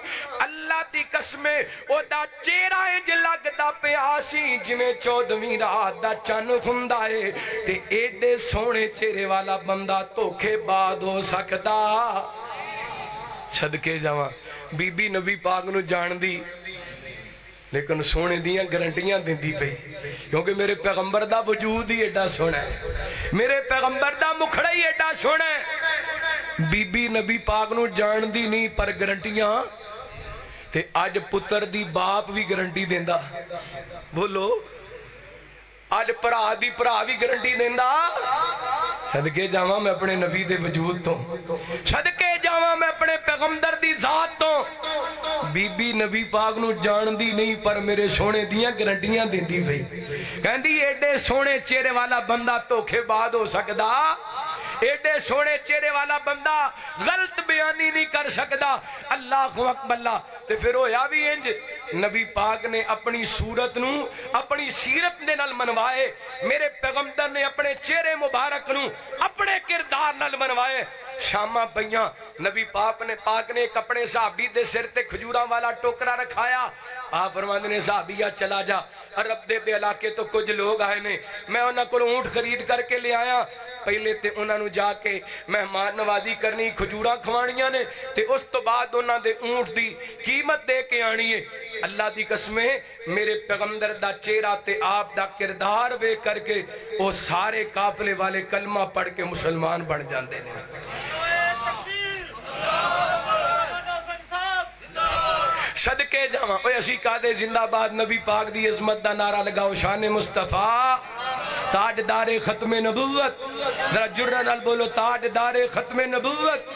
اللہ دی قسمیں او دا چہرہ انج لگدا پیا سی جویں 14ویں رات دا چن ہوندا ہے تے ایڈے سونے چہرے والا بندہ دھوکھے باز ہو سکدا صدقے جاواں بی بی نبی پاک نو جان دی لیکن سونے دیاں گارنٹیاں دیندی پئی کیونکہ میرے پیغمبر دا وجود ہی ایڈا سونا ہے میرے پیغمبر دا مکھڑا ہی ایڈا سونا ہے بی بی نبی پاک نو جان دی نہیں پر گارنٹیاں تے آج پتر دی باپ بھی گارنٹی دیندا بولو آج پرا دی پرا بھی گارنٹی دیندا صدقے جاواں میں اپنے نبی دے وجود تو صدقے جاواں میں اپنے پیغمبر دی ذات تو بی بی نبی پاک نو جان دی نہیں پر میرے سونے دیاں گارنٹیاں دیندی پئی کہندی ایڈے سونے چہرے والا بندہ دھوکھے باز ہو سکدا ایڈے سونے چہرے والا بندہ غلط بیانی نہیں کر سکدا اللہ اکبر اللہ تے پھر ہویا بھی انج نبی پاک نے اپنی صورت نو اپنی سیرت دے نال منوائے میرے پیغمبر نے اپنے چہرے مبارک نو اپنے کردار نال منوائے شامہ پئیاں نبی پاک نے ایک اپنے صحابی دے سر تے کھجوراں والا ٹوکرا رکھایا آپ فرماندے نے صحابیہ چلا جا عرب دے علاقے تو کچھ لوگ آئے نے میں انہاں کو اونٹ خرید کر کے لے آیا پہلے تے انہاں نو جا کے مہمان نوازی کرنی کھجوراں کھوانیاں نے تے اس تو بعد انہاں دے اونٹ دی قیمت دے کے آنی ہے اللہ دی قسمیں میرے پیغمبر دا چہرہ تے آپ دا کردار وے کر کے وہ سارے قافلے والے کلمہ پڑھ کے مسلمان بن جاندے نے صدقے جاواں اوے اسی کہتے زندہ باد نبی پاک دی عظمت دا نعرہ لگاؤ شان مصطفیٰ تاجدار ختم نبوت ذرا جرہ نال بولو تاجدار ختم نبوت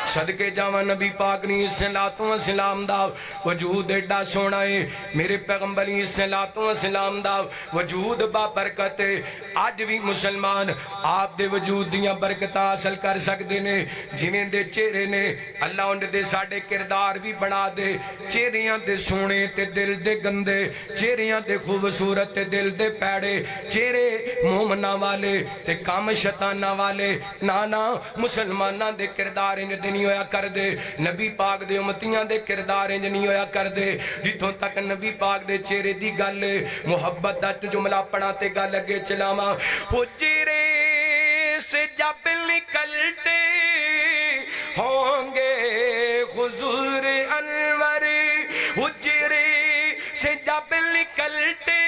صدقے جاواں نبی پاک نے صلوات و سلام دا وجود ایڈا سونا ہے میرے پیغمبر نے صلوات و سلام دا وجود با برکت ہے آج بھی مسلمان آپ دے وجود دیاں برکتاں حاصل کر سکتے نے جنہیں دے چہرے نے اللہ ان دے ساڑے کردار بھی بنا دے چہریاں دے سونے تے دل دے گندے چہریاں دے خوبصورت تے دل دے پیڑے چہرے مومنہ والے تے کام شیطانہ والے نانا مسلمانہ دے کردار ان دے نہیں ہویا کر دے نبی پاک دے امتیاں دے کردار انج نہیں ہویا کر دے جتوں تک نبی پاک دے چہرے دی گل محبت دا جملہ پڑھا تے گل اگے چلاواں حجرے سے جب نکلتے ہوں گے حضور انور حجرے سے جب نکلتے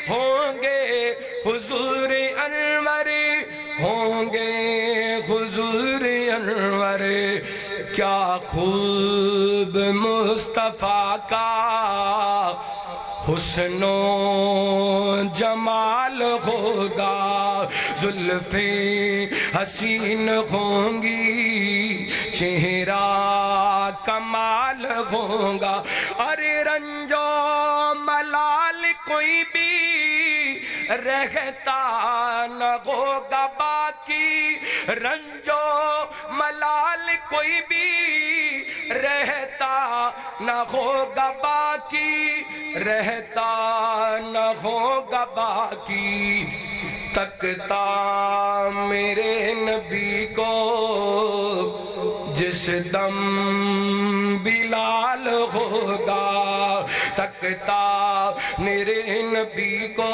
ہوں گے حضور انور ہوں گے حضور انور کیا خوب مصطفیٰ کا حسن و جمال ہوگا زلفیں حسین ہوں گی چہرہ کمال ہوگا ارے رنج و ملال کوئی بھی رہتا نہ ہوگا باقی رنج و ملال کوئی بھی رہتا نہ ہوگا باقی رہتا نہ ہوگا باقی تکتا میرے نبی کو جس دم بلال ہوگا تکتا میرے نبی کو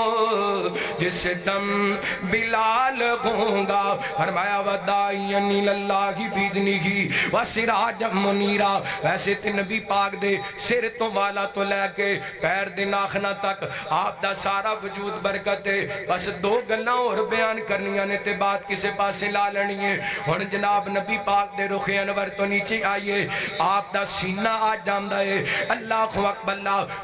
جس دم بلال ہوگا فرمایا ودائین اللہ بیدنی وسراجا منیرا ویسے تے نبی پاک دے سر تو والا تو لے کے پیر دے ناخنا تک آپ دا سارا وجود برکت ہے بس دو گلاں اور بیان کرنیاں نے تے بات کسے پاسے لا لینی ہے ہن جناب نبی پاک دے رخ انور تو نیچے آئیے آپ دا سینہ آج جامدہ ہے اللہ اکبر اللہ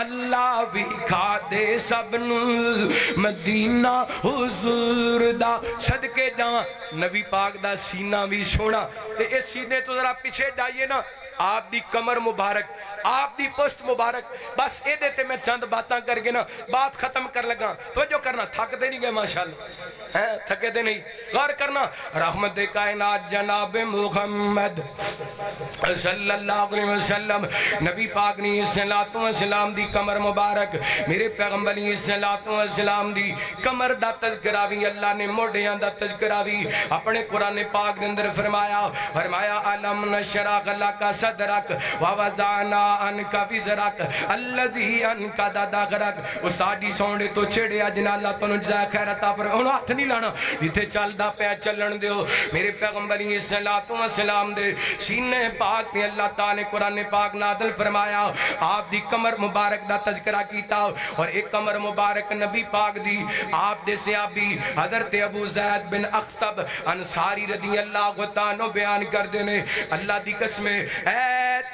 اللہ بھی کھا دے سب نو مدینہ حضور دا صدقے جاواں نبی پاک دا سینہ بھی سونا تے اس سینے تو ذرا پیچھے جائیے نا آپ دی کمر مبارک آپ دی پشت مبارک بس اے دیتے میں چند باتاں کر کے نا بات ختم کر لگا توجہ کرنا تھک دے نہیں گئے ماشاءاللہ تھکے دے نہیں غور کرنا رحمت کائنات جناب محمد صلی اللہ علیہ وسلم نبی پاک نے صلوات و سلام دی کمر مبارک میرے پیغمبر نے صلوات و سلام دی کمر دا تذکرہ بھی اللہ نے موڑیاں دا تذکرہ بھی اپنے قرآن پاک دے اندر فرمایا علم نشرح لک صدرک ووضعنا عنک وزرک الذی عنقض ظہرک استادی سونے تو چھڑیا جنا اللہ تو جزائے خیر عطا فرمائے انہوں ہاتھ نہیں لانا جتھے چلدا پیا چلن دیو میرے پیغمبر نے صلوات و سلام دے سینے پاک نے اللہ تعالی نے قرآن پاک نازل فرمایا آپ دی کمر مبارک دا تذکرہ کیتا اور ایک کمر مبارک نبی پاک دی آپ دے صحابی حضرت ابو زید بن اخطب انصاری رضی اللہ عنہ بیان کر دینے اللہ دی قسمیں اے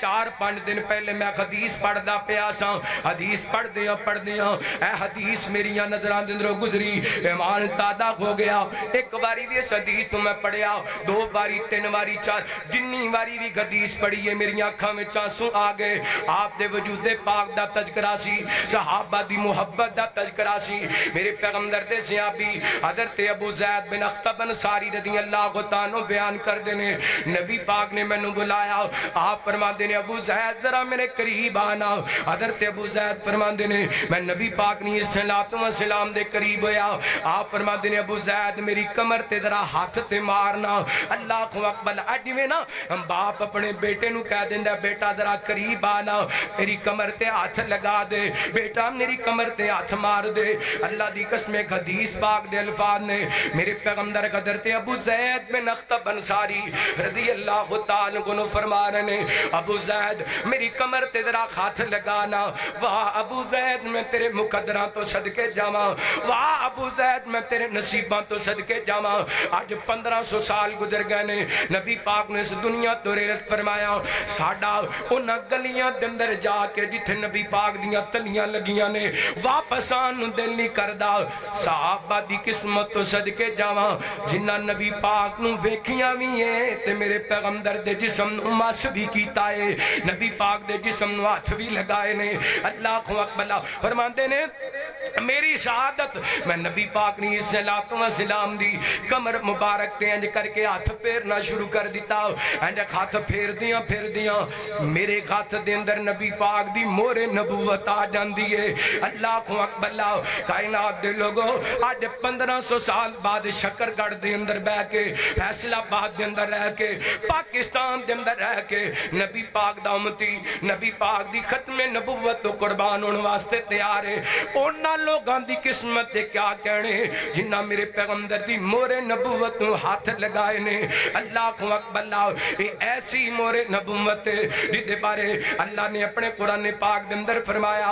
4-5 دن پہلے میں حدیث پڑھ دا پیاسا حدیث پڑھ دیا اے حدیث میری نظران دندروں گزری ایمان تادہ ہو گیا ایک باری بھی اس حدیث تو میں پڑھیا 2 باری 3 باری 4 جنی باری بھی حدیث پڑھی ہے میری آنکھاں میں چانسوں آگے آپ دے وجود پاک دا تذکرہ سی صحابہ دی محبت دا تذکرہ سی میرے پیغمبر دے صحابی حضرت ابو زید بن اخطب انصاری رضی اللہ عنہ بیان کر دینے نبی پاک نے میں نے بلایا آپ فرما دینے ابو زید ذرا میرے قریب آنا حضرت ابو زید فرما دینے میں نبی پاک نے صلوات و سلام دے قریب ہویا آپ فرما دینے ابو زید میری کمر تے ذرا ہاتھ تے مارنا اللہ کو اقبل اج میں نا باپ اپنے بیٹے نو کہہ دیندہ بیٹا ذرا قریب آنا میری کمر تے ہاتھ لگا دے بیٹا میری کمر تے ہاتھ مار دے اللہ دی قسم ایک حدیث پاک دے الفاظ نے میرے پیغمبر حضرت ابو زید بن اخطب انصاری رضی اللہ تعالیٰ کو فرما رہے ابو زید میری کمر تے ذرا ہاتھ لگانا واہ ابو زید میں تیرے مقدران تو صدقے جاواں واہ ابو زید میں تیرے نصیبان تو صدقے جاواں آج 1500 سال گزر گئے نے نبی پاک نے اس دنیا تو ریلت فرمایا ساڑا انہاں گلیاں دندر جا کے جتھے نبی پاک دیاں تلیاں لگیاں نے واپس آن دل نہیں کردہ صحابہ دی قسمت تو صدقے جاواں جنہ نبی پاک نو ویکھیاں بھی ہیں تے میرے پیغمبر دے جسم نو مس بھی کیتا ہے نبی پاک دے جسم نو ہاتھ بھی لگائے نے اللہ کو اکبر فرماندے نے میری شہادت میں نبی پاک نے صلوات و سلام دی کمر مبارک تے انج کر کے ہاتھ پھیرنا شروع کر دیتا انج ہاتھ پھیر دیاں میرے ہاتھ دے اندر نبی پاک دی مور نبوت آ جاندی ہے اللہ کو اکبر کائنات دے لوگوں آج 1500 سال بعد شکر گڑھ دے اندر بہ کے فیصلہ آباد دے اندر رہ کے پاکستان دے اندر رہ کے نبی پاک دا امتی نبی پاک دی ختم نبوت تو قربان ہونے واسطے تیار ہے اونا لوگاں دی قسمت دے کیا کہنے جنہ میرے پیغمبر دی مور نبوت تو ہاتھ لگائے نے اللہ کو اکبر ایسی مور نبوت دے بارے اللہ نے اپنے قرآن پاک دے اندر فرمایا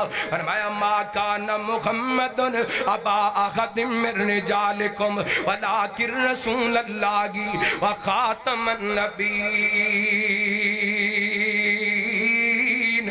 ما کان محمد ابا احد من رجالکم ولکن رسول اللہ وخاتم النبیین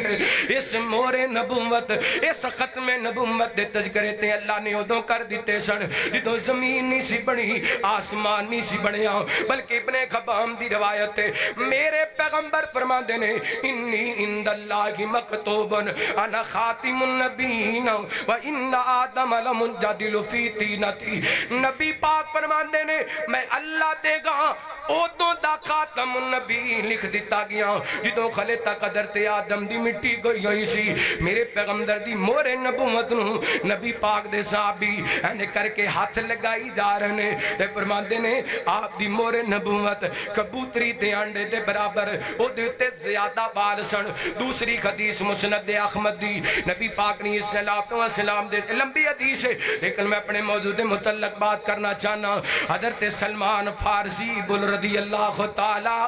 اس مور نبوت اس ختم نبوت دے تذکرے تے اللہ نے ادوں کر دیتے سن جدوں زمین نہیں سی بنی آسمان نہیں سی بنیا بلکہ ابن خبام دی روایت ہے میرے پیغمبر فرما دینے انی عند اللہ مکتوب انا خاتم النبیین و ان آدم لمنجدل فی تینتی نبی پاک فرما دینے میں اللہ دے گا اوتوں دا خاتم النبی لکھ دیتا گیا جدوں خلیتا قدر تے آدم دی مٹی گئی سی میرے پیغمبر دی مور نبوت نو نبی پاک دے صحابی اینے کر کے ہاتھ لگائی جا رہے تے فرماندے نے آپ دی مور نبوت کبوتری تے انڈے دے برابر او دیتے زیادہ بال سن دوسری حدیث مسند احمد دی نبی پاک نے صلوات و سلام دے لمبی حدیث ہے لیکن میں اپنے موضوع دے متعلق بات کرنا چاہنا حضرت سلمان فارسی بول رضی اللہ تعالی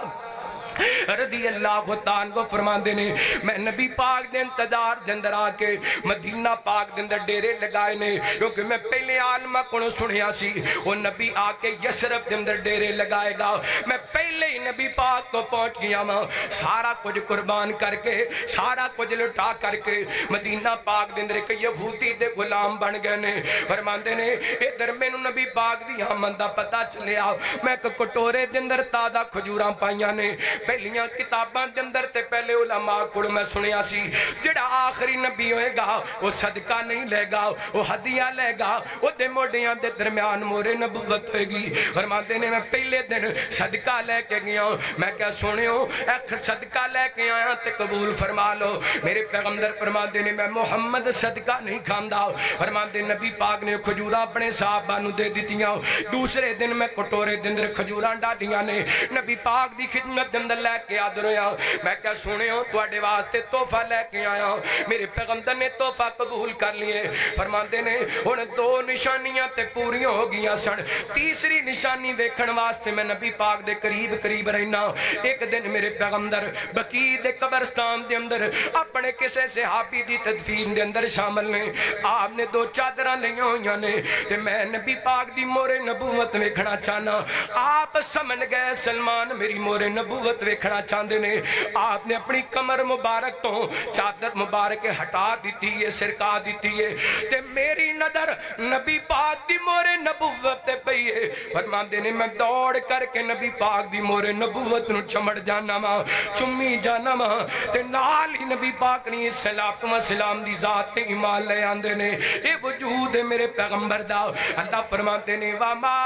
رضی اللہ تعالیٰ کو فرماندے نے میں نبی پاک دے انتظار دے اندر آ کے مدینہ پاک دے اندر ڈیرے لگائے نے کیونکہ میں پہلے عالمہ کو سنیا سی وہ نبی آ کے یسرف دے اندر ڈیرے لگائے گا میں پہلے ہی نبی پاک کو پہنچ گیا ماں سارا کچھ قربان کر کے سارا کچھ لٹا کر کے مدینہ پاک دے اندر ایک یہودی دے غلام بن گئے نے فرماندے نے ادھر مینوں نبی پاک دی آمد دا پتہ چلیا میں ایک کٹورے دے اندر تازہ کھجوراں پائیاں نے پہلیاں کتاباں دے اندر تے پہلے علماء کو میں سنیا سی جڑا آخری نبی ہوئے گا وہ صدقہ نہیں لے گا وہ ہدیہ لے گا وہ دے موڑیاں دے درمیان مورے نبوت ہوئے گی فرماتے نے میں پہلے دن صدقہ لے کے گیا میں کیا سنے ہو ایک صدقہ لے کے آیا تے قبول فرما لو میرے پیغمبر فرماتے نے میں محمد صدقہ نہیں کھاندا فرماتے نبی پاک نے کھجوراں اپنے صحابہ نو دے دیتیاں دوسرے دن میں کٹورے دے اندر کھجوراں ڈاڈیاں نے نبی پاک دی خدمت دے اندر لے کے آدر ہویا میں کیا سنے ہو تواڈے واسطے تحفہ لے کے آیا میرے پیغمبر نے تحفہ قبول کر لیے فرماندے نے ہن دو نشانیاں تے پوری ہو گیا سن تیسری نشانی دیکھن واسطے میں نبی پاک دے قریب رہنا ایک دن میرے پیغمبر بقیع دے قبرستان دے اندر اپنے کسے صحابی دی تدفین دے اندر شامل نے آپ نے دو چادراں لئیاں ہویاں نے تے میں نبی پاک دی مور نبوت ویکھنا چاہنا آپ سمجھ گئے سلمان میری مور نبوت ویکھنا چاہندے نے آپ نے اپنی کمر مبارک تو چادر مبارک ہٹا دیتی ہے سرکا دیتی ہے تے میری نظر نبی پاک دی مور نبوت تے پئی ہے فرماندے نے میں دوڑ کر کے نبی پاک دی مور نبوت نو چمڑ جانا ماں چمی جانا ماں تے نال ہی نبی پاک نے صلاۃ و سلام دی ذات تے ایمان لے آندے نے اے وجود ہے میرے پیغمبر دا اللہ فرماتے نے وما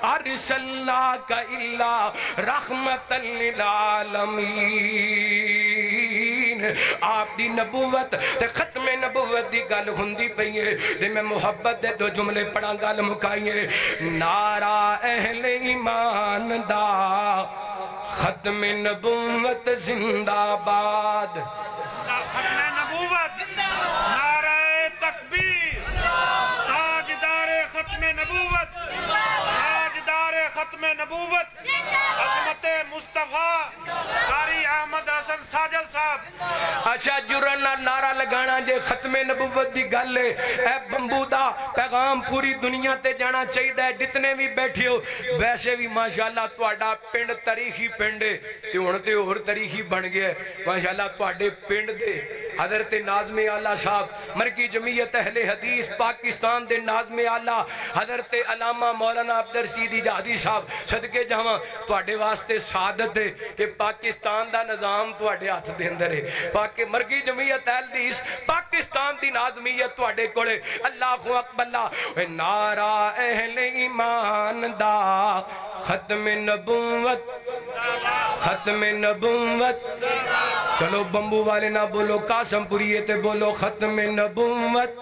ارسلناک الا رحمتا للعالمین آپ دی نبوت تے ختم نبوت دی گل ہوندی پئی ہے تے میں محبت دے دو جملے پڑھا گل مکائیے نعرہ اہل ایمان دا ختم نبوت زندہ باد ختم نبوت نعرہ تکبیر تاجدار ختم نبوت تاجدار ختم نبوت عظمت مصطفیٰ قاری احمد حسن ساجد صاحب اچھا جرنا نعرہ لگانا جے ختم نبوت دی گل ہے اے بمبو دا پیغام پوری دنیا تے جانا چاہیے ہے جتنے بھی بیٹھے ہو ویسے بھی ماشاءاللہ تواڈا پنڈ تاریخی پنڈ ہے تے ہن تے اور تاریخی بن گیا ہے ماشاءاللہ تواڈے پنڈ دے حضرت ناظم اعلیٰ صاحب مرکزی جمعیت اہل حدیث پاکستان دے ناظم اعلیٰ حضرت علامہ مولانا عبدالرشید اجادی صاحب صدقے جاواں تواڈے واسطے سعادت ہے کہ پاکستان دا نظام تواڈے ہاتھ دے اندر ہے مرکزی جمعیت اہل حدیث پاکستان دی ناظمیت تواڈے کولے اللہ اکبر نعرہ اہل ایمان دا ختم نبوت ختم نبوت چلو بمبو والے نہ بولو قاسم پوریے تے بولو ختم نبوت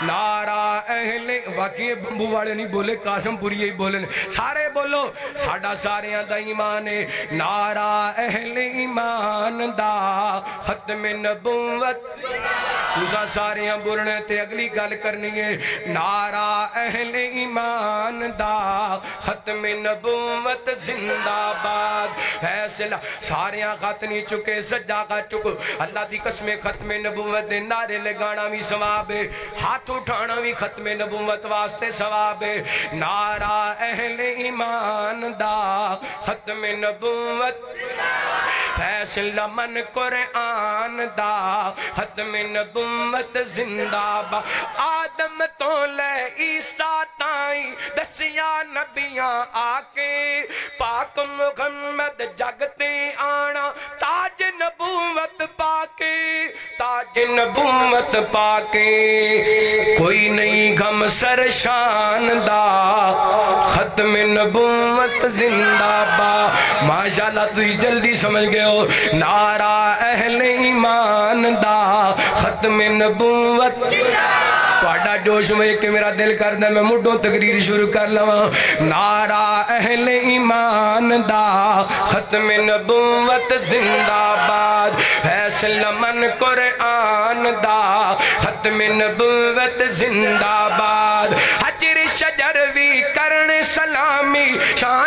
نعرہ اہل واقعی بمبو والے نہیں بولے قاسم پوریے ہی بولے سارے بولو ساڑھا ساریاں دا ایمان ہے نعرہ اہل ایمان دا ختم نبوت تُسا ساریاں بولنے تے اگلی گل کرنی ہے نعرہ اہل ایمان دا ختم نبوت زندہ باد فیصلہ ساریاں خط نہیں چکے سجا کا چکو اللہ دی قسم ختم نبوت دے نعرے لگانا بھی ثواب ہے ہاتھ اٹھانا بھی ختم نبوت واسطے ثواب ہے نعرہ اہل ایمان دا ختم نبوت فیصلہ من قرآن دا ختم نبوت زندہ با آدم تو لے عیسیٰ تائیں دسیا نبیاں آکے پاک محمد جگتے آنا تاج نبوت پاکے تاج نبوت پاکے کوئی نہیں غم سر شان دا ختم نبوت زندہ با ماشاءاللہ تو جلدی سمجھ گئے ہو نعرہ اہل ایمان دا ختم نبوت تواڈا جوش میں کہ میرا دل کردا میں مڈوں تقریر شروع کر لواں نعرہ اہل ایمان دا ختم نبوت زندہ باد فیصلہ من قرآن دا ختم نبوت زندہ باد حجر شجر وی کرن سلامی شان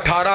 18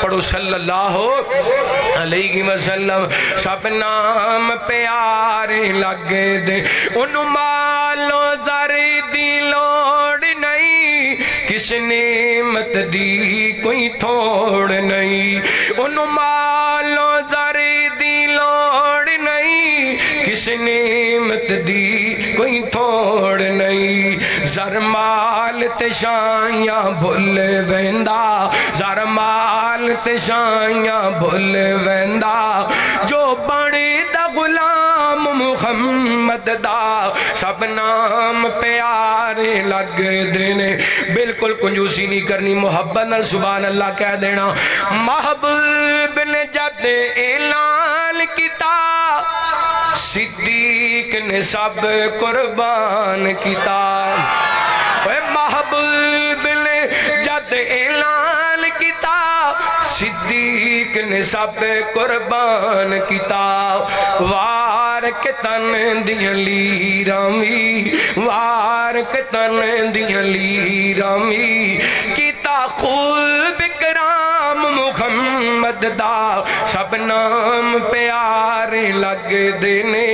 پڑھو صلی اللہ علیہ وسلم سب نام پیارے لگے دے انہوں مالو زری دی لوڑ نہیں کس نعمت دی کوئی تھوڑ نہیں انہوں مالو زری دی لوڑ نہیں کس نعمت دی کوئی تھوڑ نہیں زر مال تے شائیاں بھول ویندا زر مال تے شائیاں بھول ویندا جو بڑے دا غلام محمد دا سب نام پیارے لگ دینے بالکل کنجوسی نہیں کرنی محبت نال سبحان اللہ کہہ دینا محبوب نے جب اعلان کیتا صدیق نے سب قربان کیتا محبوب نے جب اعلان کیتا صدیق نے سب قربان کیتا وار کے تن دیاں لیرامی وار کے تن دیاں لیرامی کیتا خوب کرام محمد دا سب نام پیارے لگ دینے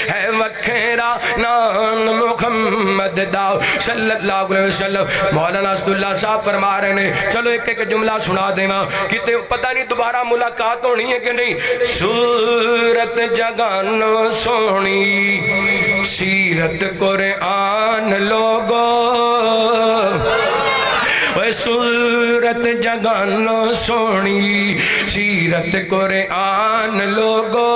ہے وکھرا نام محمد دا صلی اللہ علیہ وسلم مولانا اسداللہ صاحب فرما رہے ہیں چلو ایک ایک جملہ سنا دینا کتے پتہ نہیں دوبارہ ملاقات ہونی ہے کہ نہیں صورت جگانو سونی سیرت قرآن لوگو صورت جگانو سونی سیرت قرآن لوگو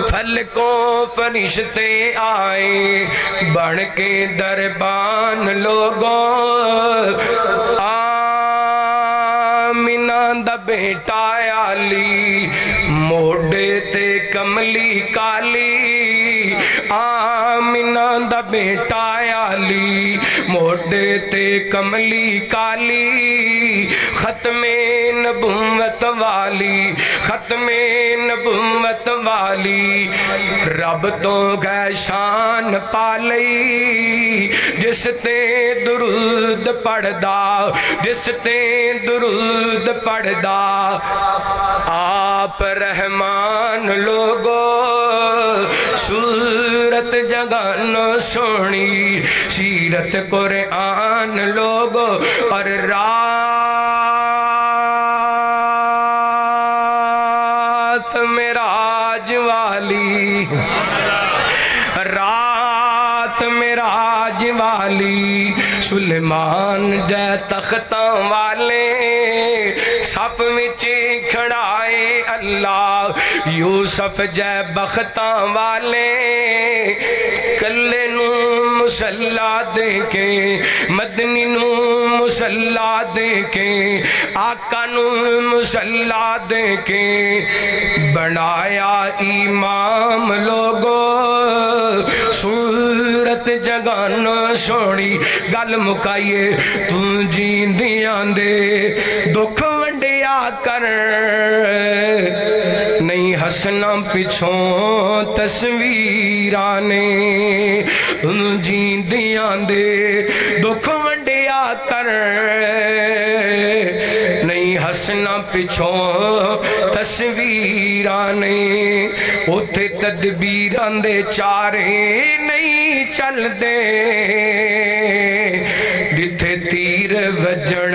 پھل کو فرشتے آئے بڑھ کے دربان لوگو آمینہ دا بیٹا علی موڑے تے کملی کالی آمینہ دا بیٹا علی موڑے تے کملی کالی ختم نبوت والی ختم نبوت والی رب تو گئے شان پالی جس تے درود پڑھ دا جس تے درود پڑھ دا آپ رحمان لوگو صورت جگانو سونی سیرت قرآن لوگو اور رات معراج والی رات معراج والی سلیمان جے تختاں والے سپ وچ کھڑائے اللہ یوسف جے بختاں والے کلے نو مسلح دے کے مدنی نو مسلح دے کے آقا نو مسلح دے کے بنایا امام لوگو صورت جگانو سونی گل مکائیے تو جیندیاں دے دکھ ونڈیا کر نہیں ہسنا پچھوں تصویرانے جیندیاں دے دکھ ونڈیا کر نہیں ہسنا پچھوں تصویرانے اتھے تدبیران دے چارے نہیں چل دے جتھے تیر وجن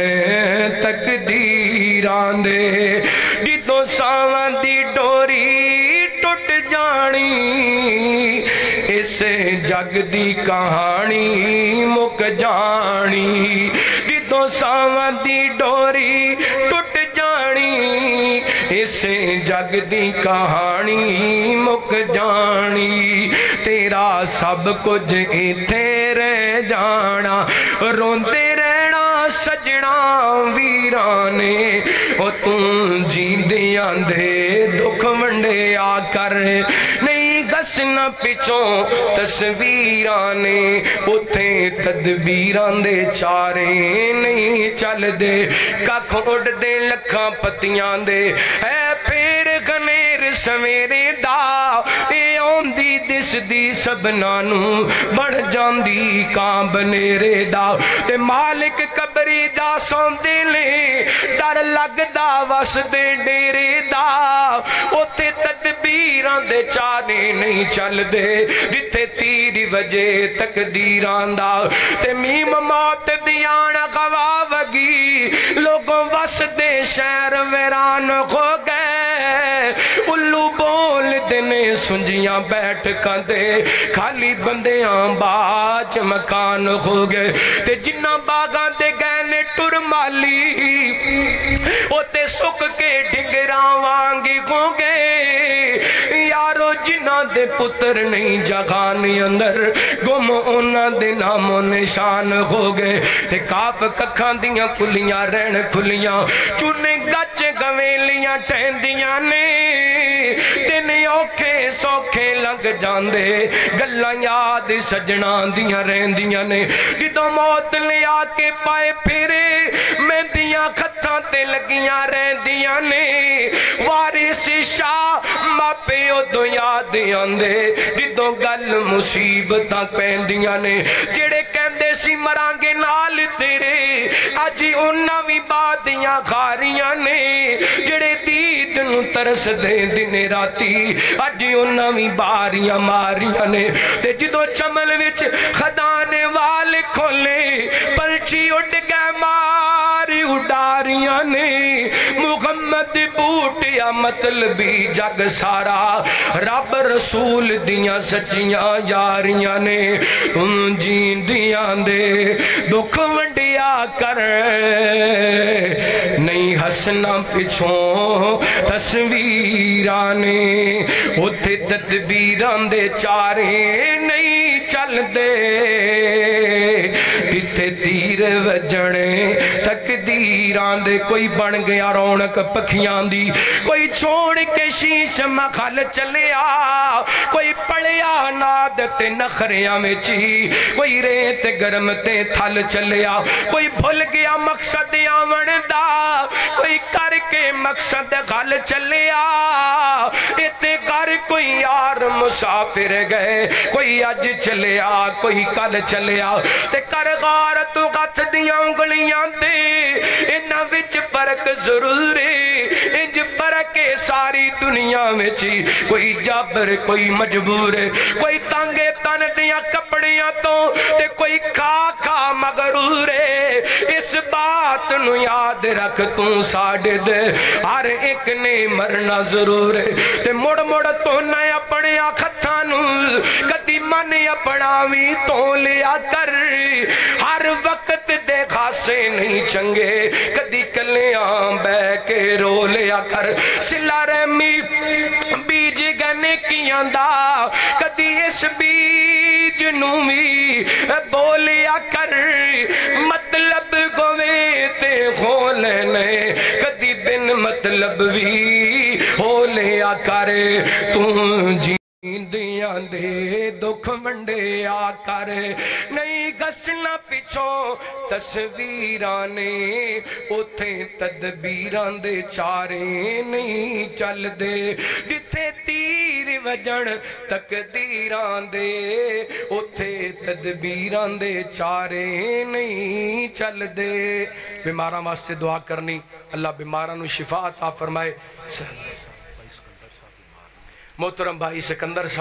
تقدیران دے جتوں ساواں دی ڈوری ٹوٹ جانی اس جگ دی کہانی مک جانی جتوں ساواں دی ڈوری ٹوٹ جانی اس جگ دی کہانی مک جانی تیرا سب کچھ ایتھے رہ جانا روندے رہنا سجنا ویرانے او تم جیندیاں دے دکھ ونڈیا کر نہیں گسنا پچھوں تصویرانے اتھے تدبیران دے چارے نہیں چل دے ککھ اڑ دے لکھاں پتیاں دے اے پھر گنیر سویرے دا ایوں ہوندی دس دی سبنا نو بن جاندی کان بنیرے دا تے مالک قبری جا سوندے لے ڈر لگدا وس دے ڈیرے دا اوتھے تدبیراں دے چانے نہیں چل دے جتھے تیری وجہ تقدیراں دا تے میم موت دیان گوا وگی لوگوں وس دے شہر ویران ہو گئے الو بول دینے سنجیاں بیٹھ کندے خالی بندیاں باج مکان ہو گئے تے جنہ باغاں دے گئے نے ٹر مالی اوتے سک کے ڈنگراں وانگی ہو گئے یارو جنہ دے پتر نہیں جگانی اندر گم اونا دے نام و نشان ہو گئے تے کاف ککھاں دیاں کلیاں رہن کھلیاں چونے گچ گویلیاں ٹھیندیاں نے دن اوکھے سوکھے لنگ جاندے گلاں یاد سجنا دیاں رہندیاں نے جدوں موت لے آ کے پائے پھرے مہندیاں کھتاں تے لگیاں رہندیاں نے وارث شاہ ماپے ادو یاد آندے جدوں گل مصیبتاں پیندیاں نے جڑے کہندے سی مرانگے نال تیرے اجی انہاں وی بادیاں کھاریاں نے جڑے دید نو ترس دے دن راتی اجی انہاں وی باریاں ماریاں نے تے جدوں چمل وچ خدانے والے کھولے پلچی اٹھ گئے ماری اڈاریاں نے محمد بوٹیا مطلبی جگ سارا رب رسول دیاں سچیاں یاریاں نے جیندیاں دے دکھ ونڈیا کر نہیں ہسنا پچھوں تصویرانے اتھے تدبیران دے چارے نہیں چل دے اتھے تیر وجنے تقدیران دے کوئی بن گیا رونق پکھیان دی کوئی چھوڑ کے شیش مخل چلیا کوئی پڑیا نادت نخریاں میں چی کوئی ریت گرم تے تھل چلیا کوئی بھول گیا مقصد آمن دا کوئی کر کے مقصد غل چلیا اتے کر کوئی یار مسافر گئے کوئی اج چلیا کوئی کل چلیا تے کر غارت غت دیاں انگلیاں تے انہاں وچ فرق ضرور ہے انج فرق ہے ساری دنیا وچ کوئی جابر کوئی مجبور ہے کوئی تانگے تن دیاں کپڑیاں تو تے کوئی کھا کھا مغرور ہے اس بات نو یاد رکھ تو ساڑے دے ہر ایک نے مرنا ضرور ہے تے مڑ مڑ تو نہ اپنے آختھاں نو کدی من اپناوی تو لیا کر ہر وقت دے خاصے نہیں چنگے کدی کلیاں بے کے رو لیا کر سلا رحمی بیج گنے کیاں دا کدی اس بیج نومی بولیا کر مطلب گوے تے کھولنے کدی بن مطلب بھی ہو لیا کر تم جیندیاں دے دکھ منڈے آ کر نہیں گسنا پچھوں تصویرانے اتھے تدبیران دے چارے نہیں چل دے جتھے تیر وجن تقدیران دے اتھے تدبیران دے چارے نہیں چل دے بیماراں واسطے دعا کرنی اللہ بیماراں نو شفا عطا فرمائے محترم بھائی سکندر صاحب